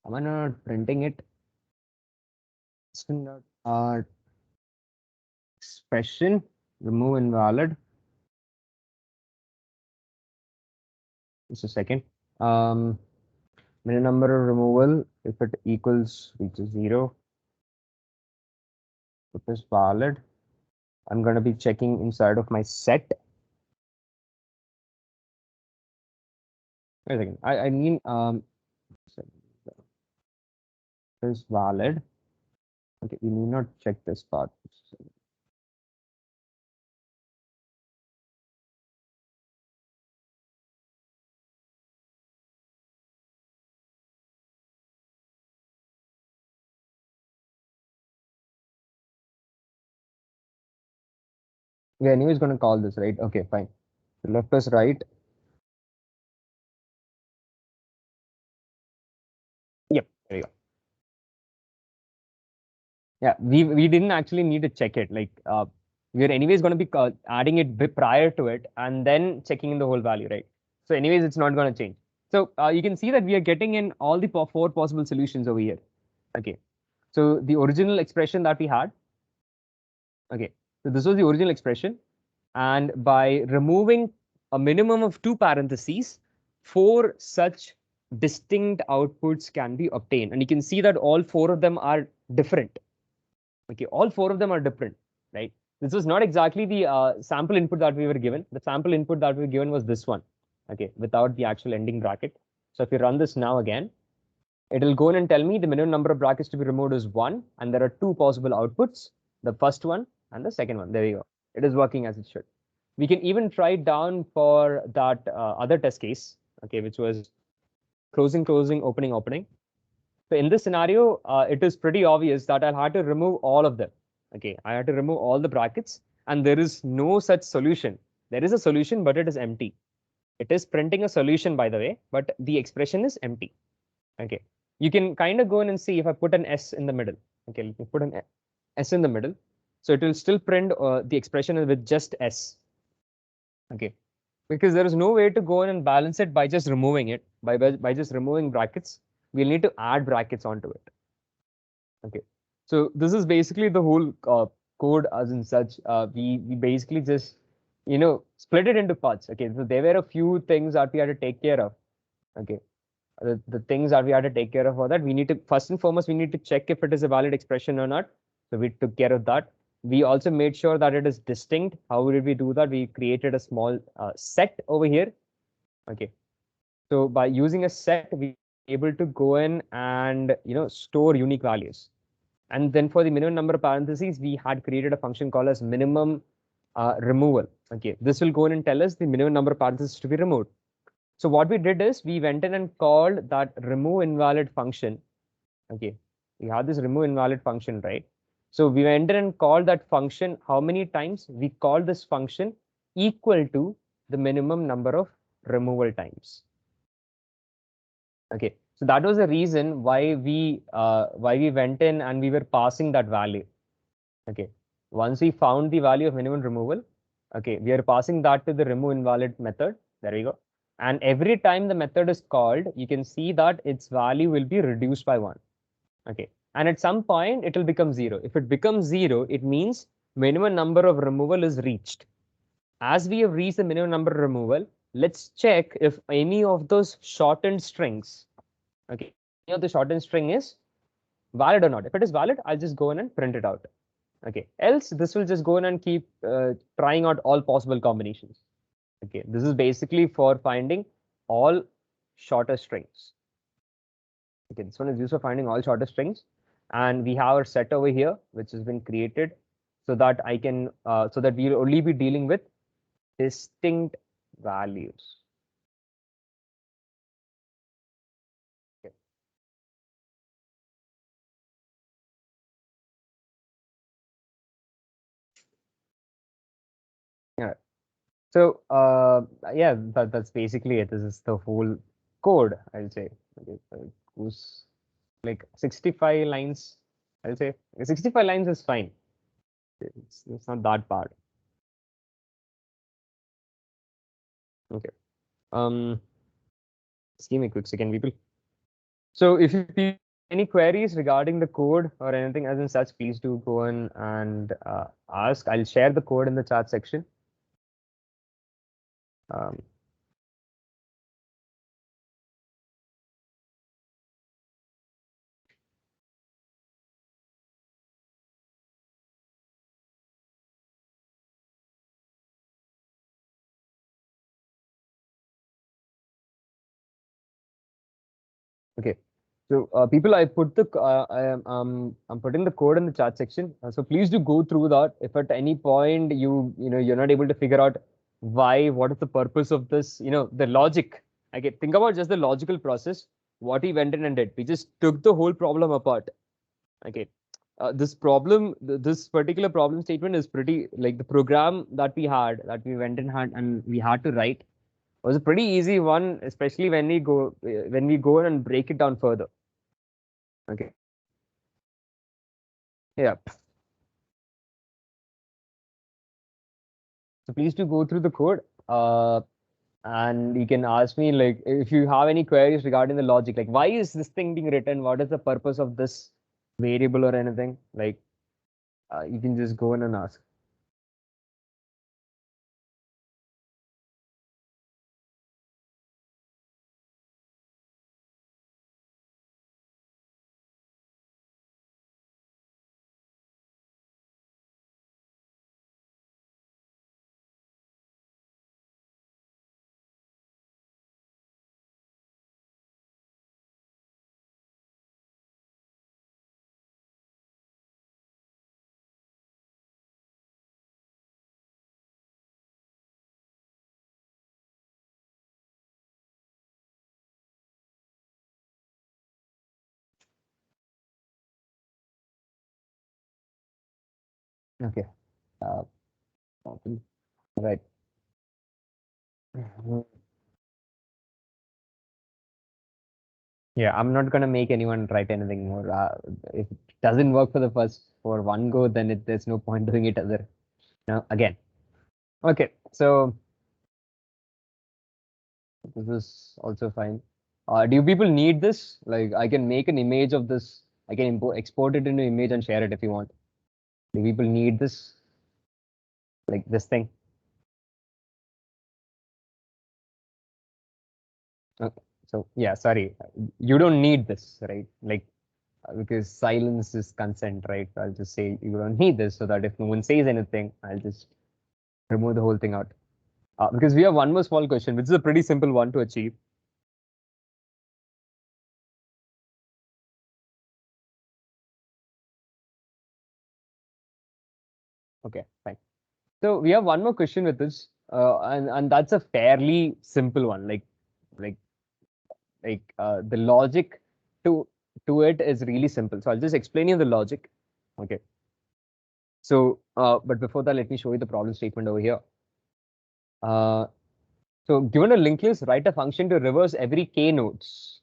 am I not printing it? Expression, remove invalid. Just a second. Minimum number of removal, if it equals reaches 0, it is valid. I'm going to be checking inside of my set. Wait a second. I mean, is valid. Okay, we need not check this part. Yeah, anyway, going to call this, right? Okay, fine. So left is right. Yep, there you go. Yeah, we didn't actually need to check it. Like we're anyways going to be adding it prior to it and then checking in the whole value, right? So anyways, it's not going to change. So you can see that we are getting in all the four possible solutions over here. Okay, so the original expression that we had. Okay, so this was the original expression, and by removing a minimum of 2 parentheses, 4 such distinct outputs can be obtained, and you can see that all 4 of them are different. Okay, all 4 of them are different, right? This was not exactly the sample input that we were given. The sample input that we were given was this one, okay, without the actual ending bracket. So if you run this now again, it'll go in and tell me the minimum number of brackets to be removed is 1, and there are 2 possible outputs, the first one and the second one. There you go. It is working as it should. We can even try it down for that other test case, okay, which was closing, closing, opening, opening. So in this scenario, it is pretty obvious that I'll have to remove all of them. Okay, I have to remove all the brackets, and there is no such solution. There is a solution, but it is empty. It is printing a solution, by the way, but the expression is empty. Okay, you can kind of go in and see if I put an S in the middle. Okay, let me put an S in the middle. So it will still print the expression with just S. Okay, because there is no way to go in and balance it by just removing it, by just removing brackets. We'll need to add brackets onto it. Okay, so this is basically the whole code as in such. We basically just split it into parts. Okay, so there were a few things that we had to take care of. Okay, the things that we had to take care of for that, we need to first and foremost we need to check if it is a valid expression or not. So we took care of that. We also made sure that it is distinct. How did we do that? We created a small set over here. Okay, so by using a set, we able to go in and store unique values. And then for the minimum number of parentheses, we had created a function called as minimum removal. Okay, this will go in and tell us the minimum number of parentheses to be removed. So what we did is we went in and called that remove invalid function. Okay, we have this remove invalid function, right? So we went in and called that function how many times? We called this function equal to the minimum number of removal times. Okay, so that was the reason why we went in and we were passing that value. Okay, once we found the value of minimum removal, okay, we are passing that to the remove invalid method. There we go. And every time the method is called, you can see that its value will be reduced by 1. Okay, and at some point it will become 0. If it becomes 0, it means minimum number of removal is reached. As we have reached the minimum number of removal, let's check if any of those shortened strings, okay, any of the shortened string is valid or not. If it is valid, I'll just go in and print it out. Okay, else this will just go in and keep trying out all possible combinations. Okay, this is basically for finding all shorter strings. Okay, this one is used for finding all shorter strings. And we have our set over here, which has been created. so that I can, so that we'll only be dealing with distinct values. Okay. Yeah. So yeah, that's basically it. This is the whole code, I'll say. Okay, so it goes like 65 lines. I'll say 65 lines is fine. It's not that bad. Okay. Just give me a quick second, people. So if you have any queries regarding the code or anything as in such, please do go in and ask. I'll share the code in the chat section. Um, okay. So people, I put the I'm putting the code in the chat section. So please do go through that. If at any point you're not able to figure out why, what is the purpose of this, the logic. Okay, think about just the logical process. What he went in and did. We just took the whole problem apart. Okay. This particular problem statement is pretty like the program that we went and had and we had to write was a pretty easy one, especially when we go in and break it down further. Okay. Yeah. So please do go through the code. And you can ask me like if you have any queries regarding the logic, like why is this thing being written? What is the purpose of this variable or anything? Like you can just go in and ask. Okay. Uh, right. Mhm. Yeah, I'm not gonna make anyone write anything more. If it doesn't work for one go, then there's no point doing it other. No, again. Okay, so this is also fine. Do you people need this? Like, I can make an image of this. I can export it into image and share it if you want. Do people need this? Like this thing? Okay. So yeah, sorry, you don't need this, right? Like because silence is consent, right? I'll just say you don't need this so that if no one says anything, I'll just remove the whole thing out. Because we have one more small question, which is a pretty simple one to achieve. Okay, fine. So we have one more question with this, and that's a fairly simple one. Like the logic to it is really simple. So I'll just explain you the logic. Okay. So, but before that, let me show you the problem statement over here. Uh, so given a linked list, write a function to reverse every k nodes.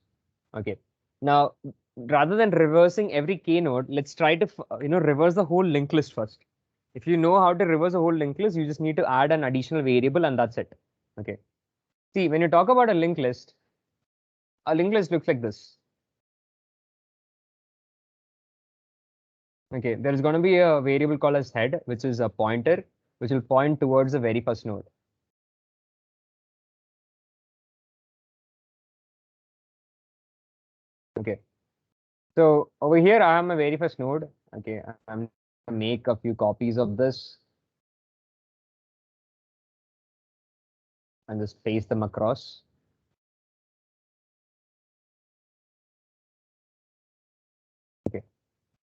Okay. Now, rather than reversing every k node, let's try to reverse the whole linked list first. If you know how to reverse a whole linked list, you just need to add an additional variable and that's it. Okay. See, when you talk about a linked list looks like this. Okay, there is going to be a variable called as head, which is a pointer, which will point towards the very first node. Okay. So over here, I am a very first node. Okay, I'm gonna make a few copies of this and just paste them across. Okay,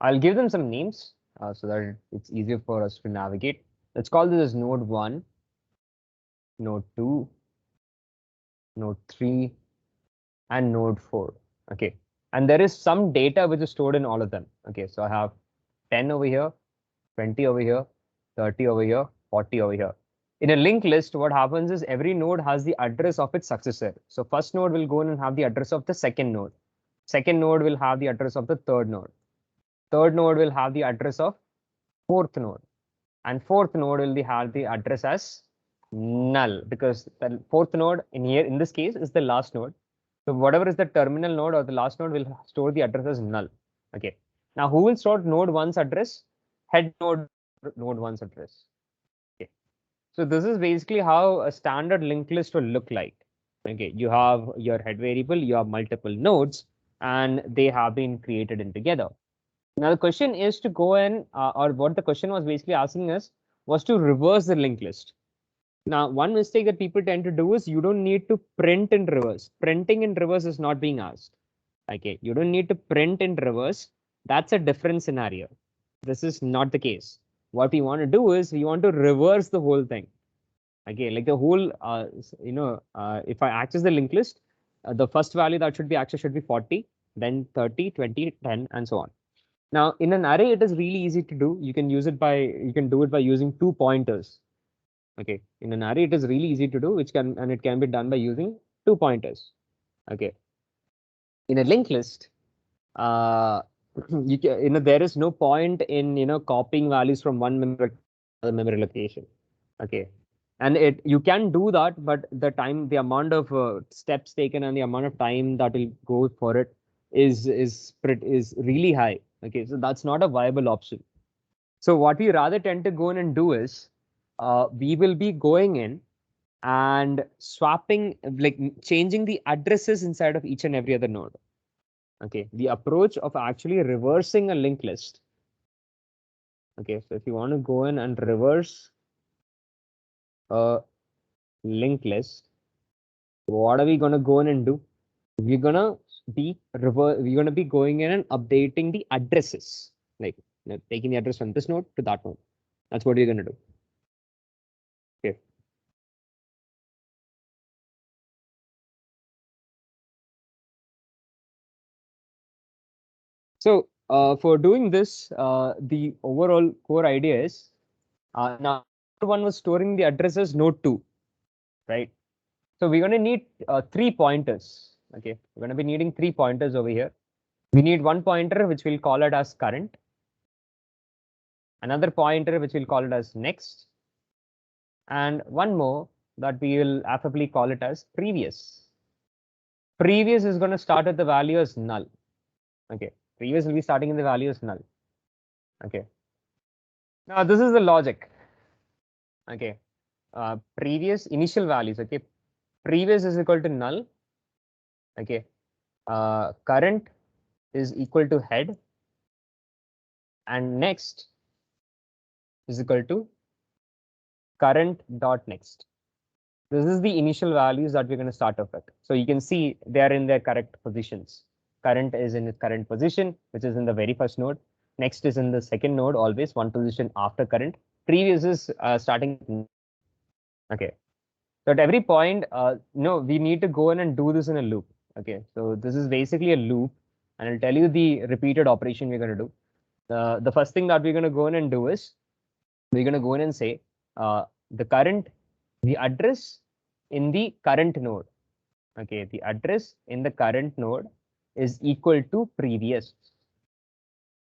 I'll give them some names. so that it's easier for us to navigate. Let's call this as node 1, node 2, node 3, and node 4. Okay. And there is some data which is stored in all of them. Okay. So I have 10 over here, 20 over here, 30 over here, 40 over here. In a linked list, what happens is every node has the address of its successor. So first node will go in and have the address of the second node. Second node will have the address of the third node. Third node will have the address of fourth node. And fourth node will have the address as null, because the fourth node in this case is the last node. So whatever is the terminal node or the last node will store the address as null. Okay. Now who will store node 1's address? Head node 1's address. Okay. So this is basically how a standard linked list will look like. Okay. You have your head variable, you have multiple nodes, and they have been created in together. Now the question is to go in, or what the question was basically asking us was to reverse the linked list. Now, one mistake that people tend to do is you don't need to print in reverse. Printing in reverse is not being asked. Okay, you don't need to print in reverse. That's a different scenario. This is not the case. What we want to do is we want to reverse the whole thing. Okay, like the whole, if I access the linked list, the first value that should be accessed should be 40, then 30, 20, 10, and so on. Now, in an array, it is really easy to do. You can do it by using 2 pointers. Okay, in an array, it is really easy to do, it can be done by using 2 pointers. Okay, in a linked list, there is no point in copying values from one memory to another memory location. Okay, and you can do that, but the amount of steps taken and the amount of time that will go for it is really high. Okay, so that's not a viable option. So what we rather tend to go in and do is we will be going in and swapping, like changing the addresses inside of each and every other node. Okay, the approach of actually reversing a linked list. Okay, so if you want to go in and reverse a linked list, what are we going to go in and do? We're gonna be going in and updating the addresses, like taking the address from this node to that node. That's what we're gonna do. Okay. So for doing this, the overall core idea is now node 1 was storing the addresses node 2, right? So we're going to need 3 pointers. Okay, we're going to be needing 3 pointers over here. We need one pointer which we'll call it as current, another pointer which we'll call it as next, and one more that we will affably call it as previous. Previous is going to start at the value as null. Okay, previous will be starting in the value as null. Okay. Now this is the logic. Okay. Previous initial values. Okay. Previous is equal to null. Okay. Current is equal to head. And next is equal to current dot next. This is the initial values that we're going to start off with. So you can see they are in their correct positions. Current is in its current position, which is in the very first node. Next is in the second node, always one position after current. Previous is starting. Okay. So at every point, we need to go in and do this in a loop. Okay. So this is basically a loop, and I'll tell you the repeated operation we're going to do. The first thing that we're going to go in and do is we're going to go in and say the address in the current node. Okay, the address in the current node is equal to previous.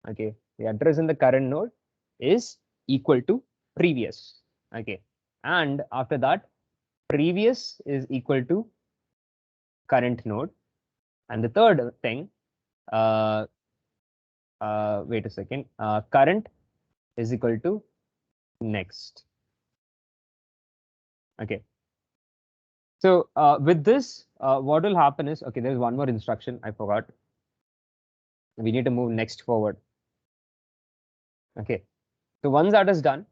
Okay, the address in the current node is equal to previous. Okay, and after that, previous is equal to current node. And the third thing, wait a second, current is equal to next. Okay. So with this, what will happen is, okay, there's one more instruction I forgot. We need to move next forward. Okay. So once that is done,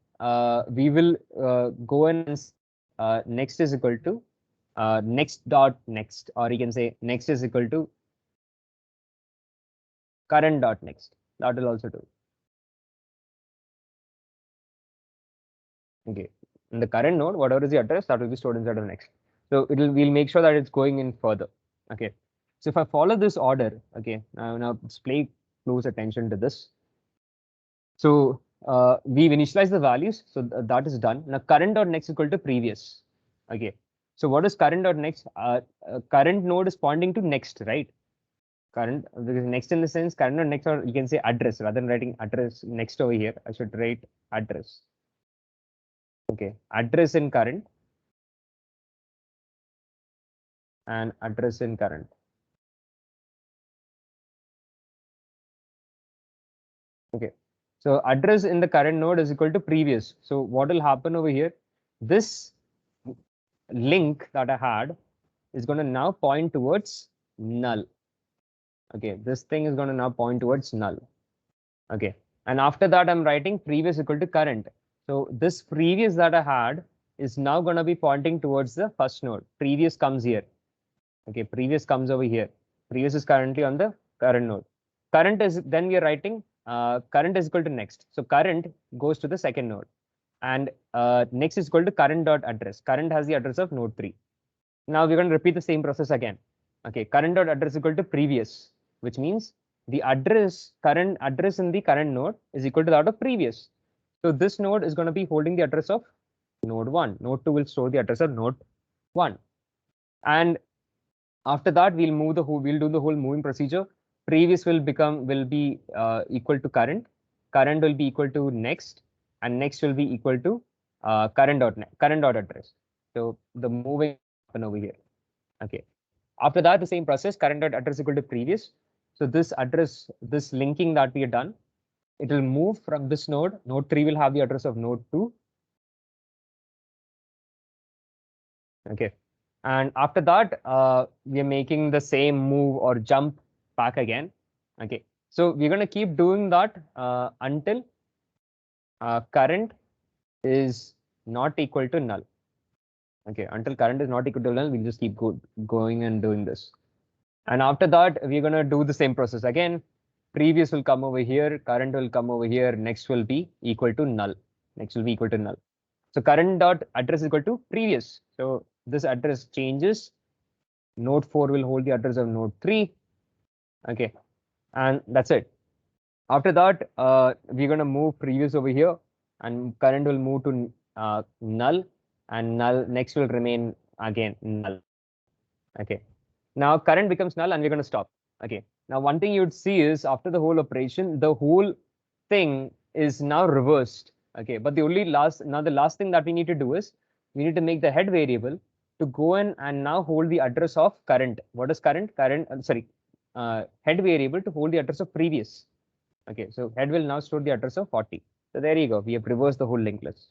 we will go and next is equal to next dot next, or you can say next is equal to current dot next. That will also do. Okay, in the current node, whatever is the address, that will be stored inside of next. So we'll make sure that it's going in further. Okay, so if I follow this order, okay, now just pay close attention to this. So we've initialized the values, so that is done. Now current dot next is equal to previous. Okay, so what is current dot next? Current node is pointing to next, right? Current, because next in the sense current dot next, or you can say address rather than writing address next over here. I should write address. Okay, address in current and address in current. Okay, so address in the current node is equal to previous. So what will happen over here? This link that I had is going to now point towards null. Okay, this thing is going to now point towards null. Okay, and after that I'm writing previous equal to current. So this previous that I had is now going to be pointing towards the first node. Previous comes here. Okay, previous comes over here. Previous is currently on the current node. Current is, then we are writing current is equal to next. So current goes to the second node, and next is equal to current dot address. Current has the address of node 3. Now we're going to repeat the same process again. Okay, current dot address equal to previous, which means the current address in the current node is equal to that of previous. So this node is going to be holding the address of node 1. Node 2 will store the address of node 1. And after that, we'll do the whole moving procedure. Previous will be equal to current. Current will be equal to next, and next will be equal to current dot address. So the moving happen over here. Okay. After that, the same process, current dot address equal to previous. So this address, this linking that we have done, it will move from this node. Node 3 will have the address of node 2. Okay. And after that, we are making the same move or jump back again. Okay. So we're going to keep doing that until current is not equal to null. Okay. Until current is not equal to null, we'll just keep going and doing this. And after that, we're going to do the same process again. Previous will come over here, current will come over here, next will be equal to null. Next will be equal to null. So current dot address is equal to previous. So this address changes. Node 4 will hold the address of node 3. Okay, and that's it. After that, we're going to move previous over here, and current will move to null, and null next will remain again null. Okay, now current becomes null, and we're going to stop. Okay, now one thing you'd see is after the whole operation, the whole thing is now reversed. Okay, but the last thing that we need to do is we need to make the head variable to go in and now hold the address of current. What is current? Head variable to hold the address of previous. Okay, so head will now store the address of 40. So there you go. We have reversed the whole linked list.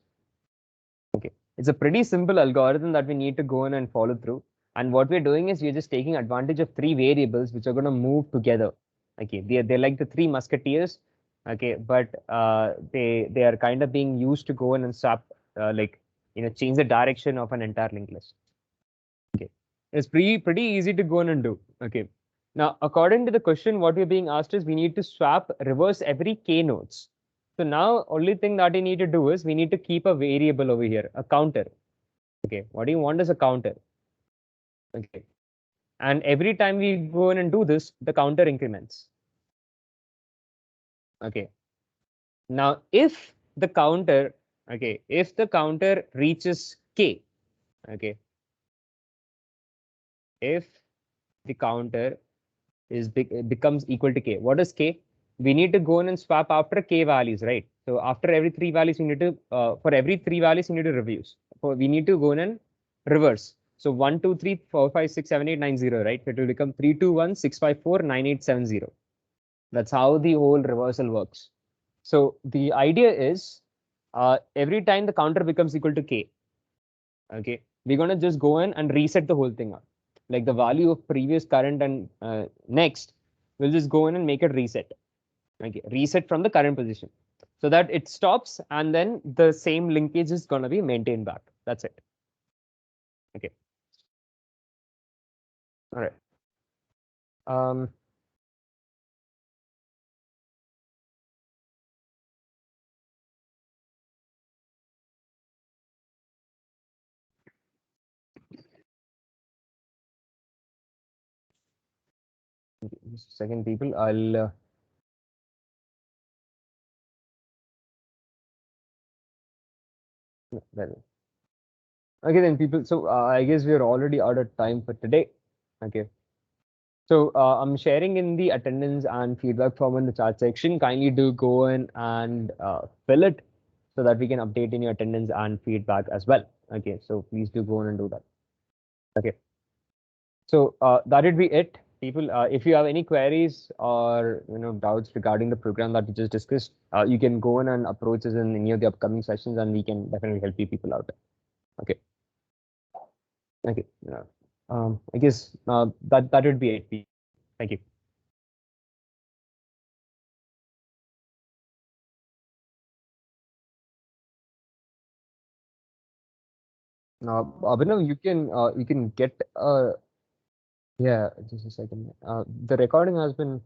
Okay, it's a pretty simple algorithm that we need to go in and follow through. And what we're doing is we're just taking advantage of 3 variables which are going to move together. Okay, they're like the 3 musketeers. Okay, but they are kind of being used to go in and swap change the direction of an entire linked list. Okay, it's pretty easy to go in and do. Okay, now according to the question, what we're being asked is we need to reverse every k nodes. So now only thing that we need to do is we need to keep a variable over here, a counter. Okay, what do you want is a counter? Okay, and every time we go in and do this, the counter increments. Okay, now if the counter reaches k, okay, if the counter becomes equal to k, what is k? We need to go in and swap after k values, right? So after every 3 values, we need to for every 3 values, we need to reviews. We need to go in and reverse. So 1, 2, 3, 4, 5, 6, 7, 8, 9, 0, right? It will become 3, 2, 1, 6, 5, 4, 9, 8, 7, 0. That's how the whole reversal works. So the idea is every time the counter becomes equal to k, okay, we're going to just go in and reset the whole thing up. Like the value of previous, current, and next, we'll just go in and make it reset. Okay, reset from the current position so that it stops, and then the same linkage is going to be maintained back. That's it. Okay. All right. Okay, just a second, people. I'll. Well, okay, then, people. So I guess we are already out of time for today. Okay. So I'm sharing in the attendance and feedback form in the chat section. Kindly do go in and fill it so that we can update in your attendance and feedback as well. Okay, so please do go in and do that. Okay, so that would be it, people. If you have any queries or doubts regarding the program that we just discussed, you can go in and approach us in any of the upcoming sessions, and we can definitely help you people out. Okay, okay. I guess that would be it. Thank you. Abhinav, you can get yeah, just a second. The recording has been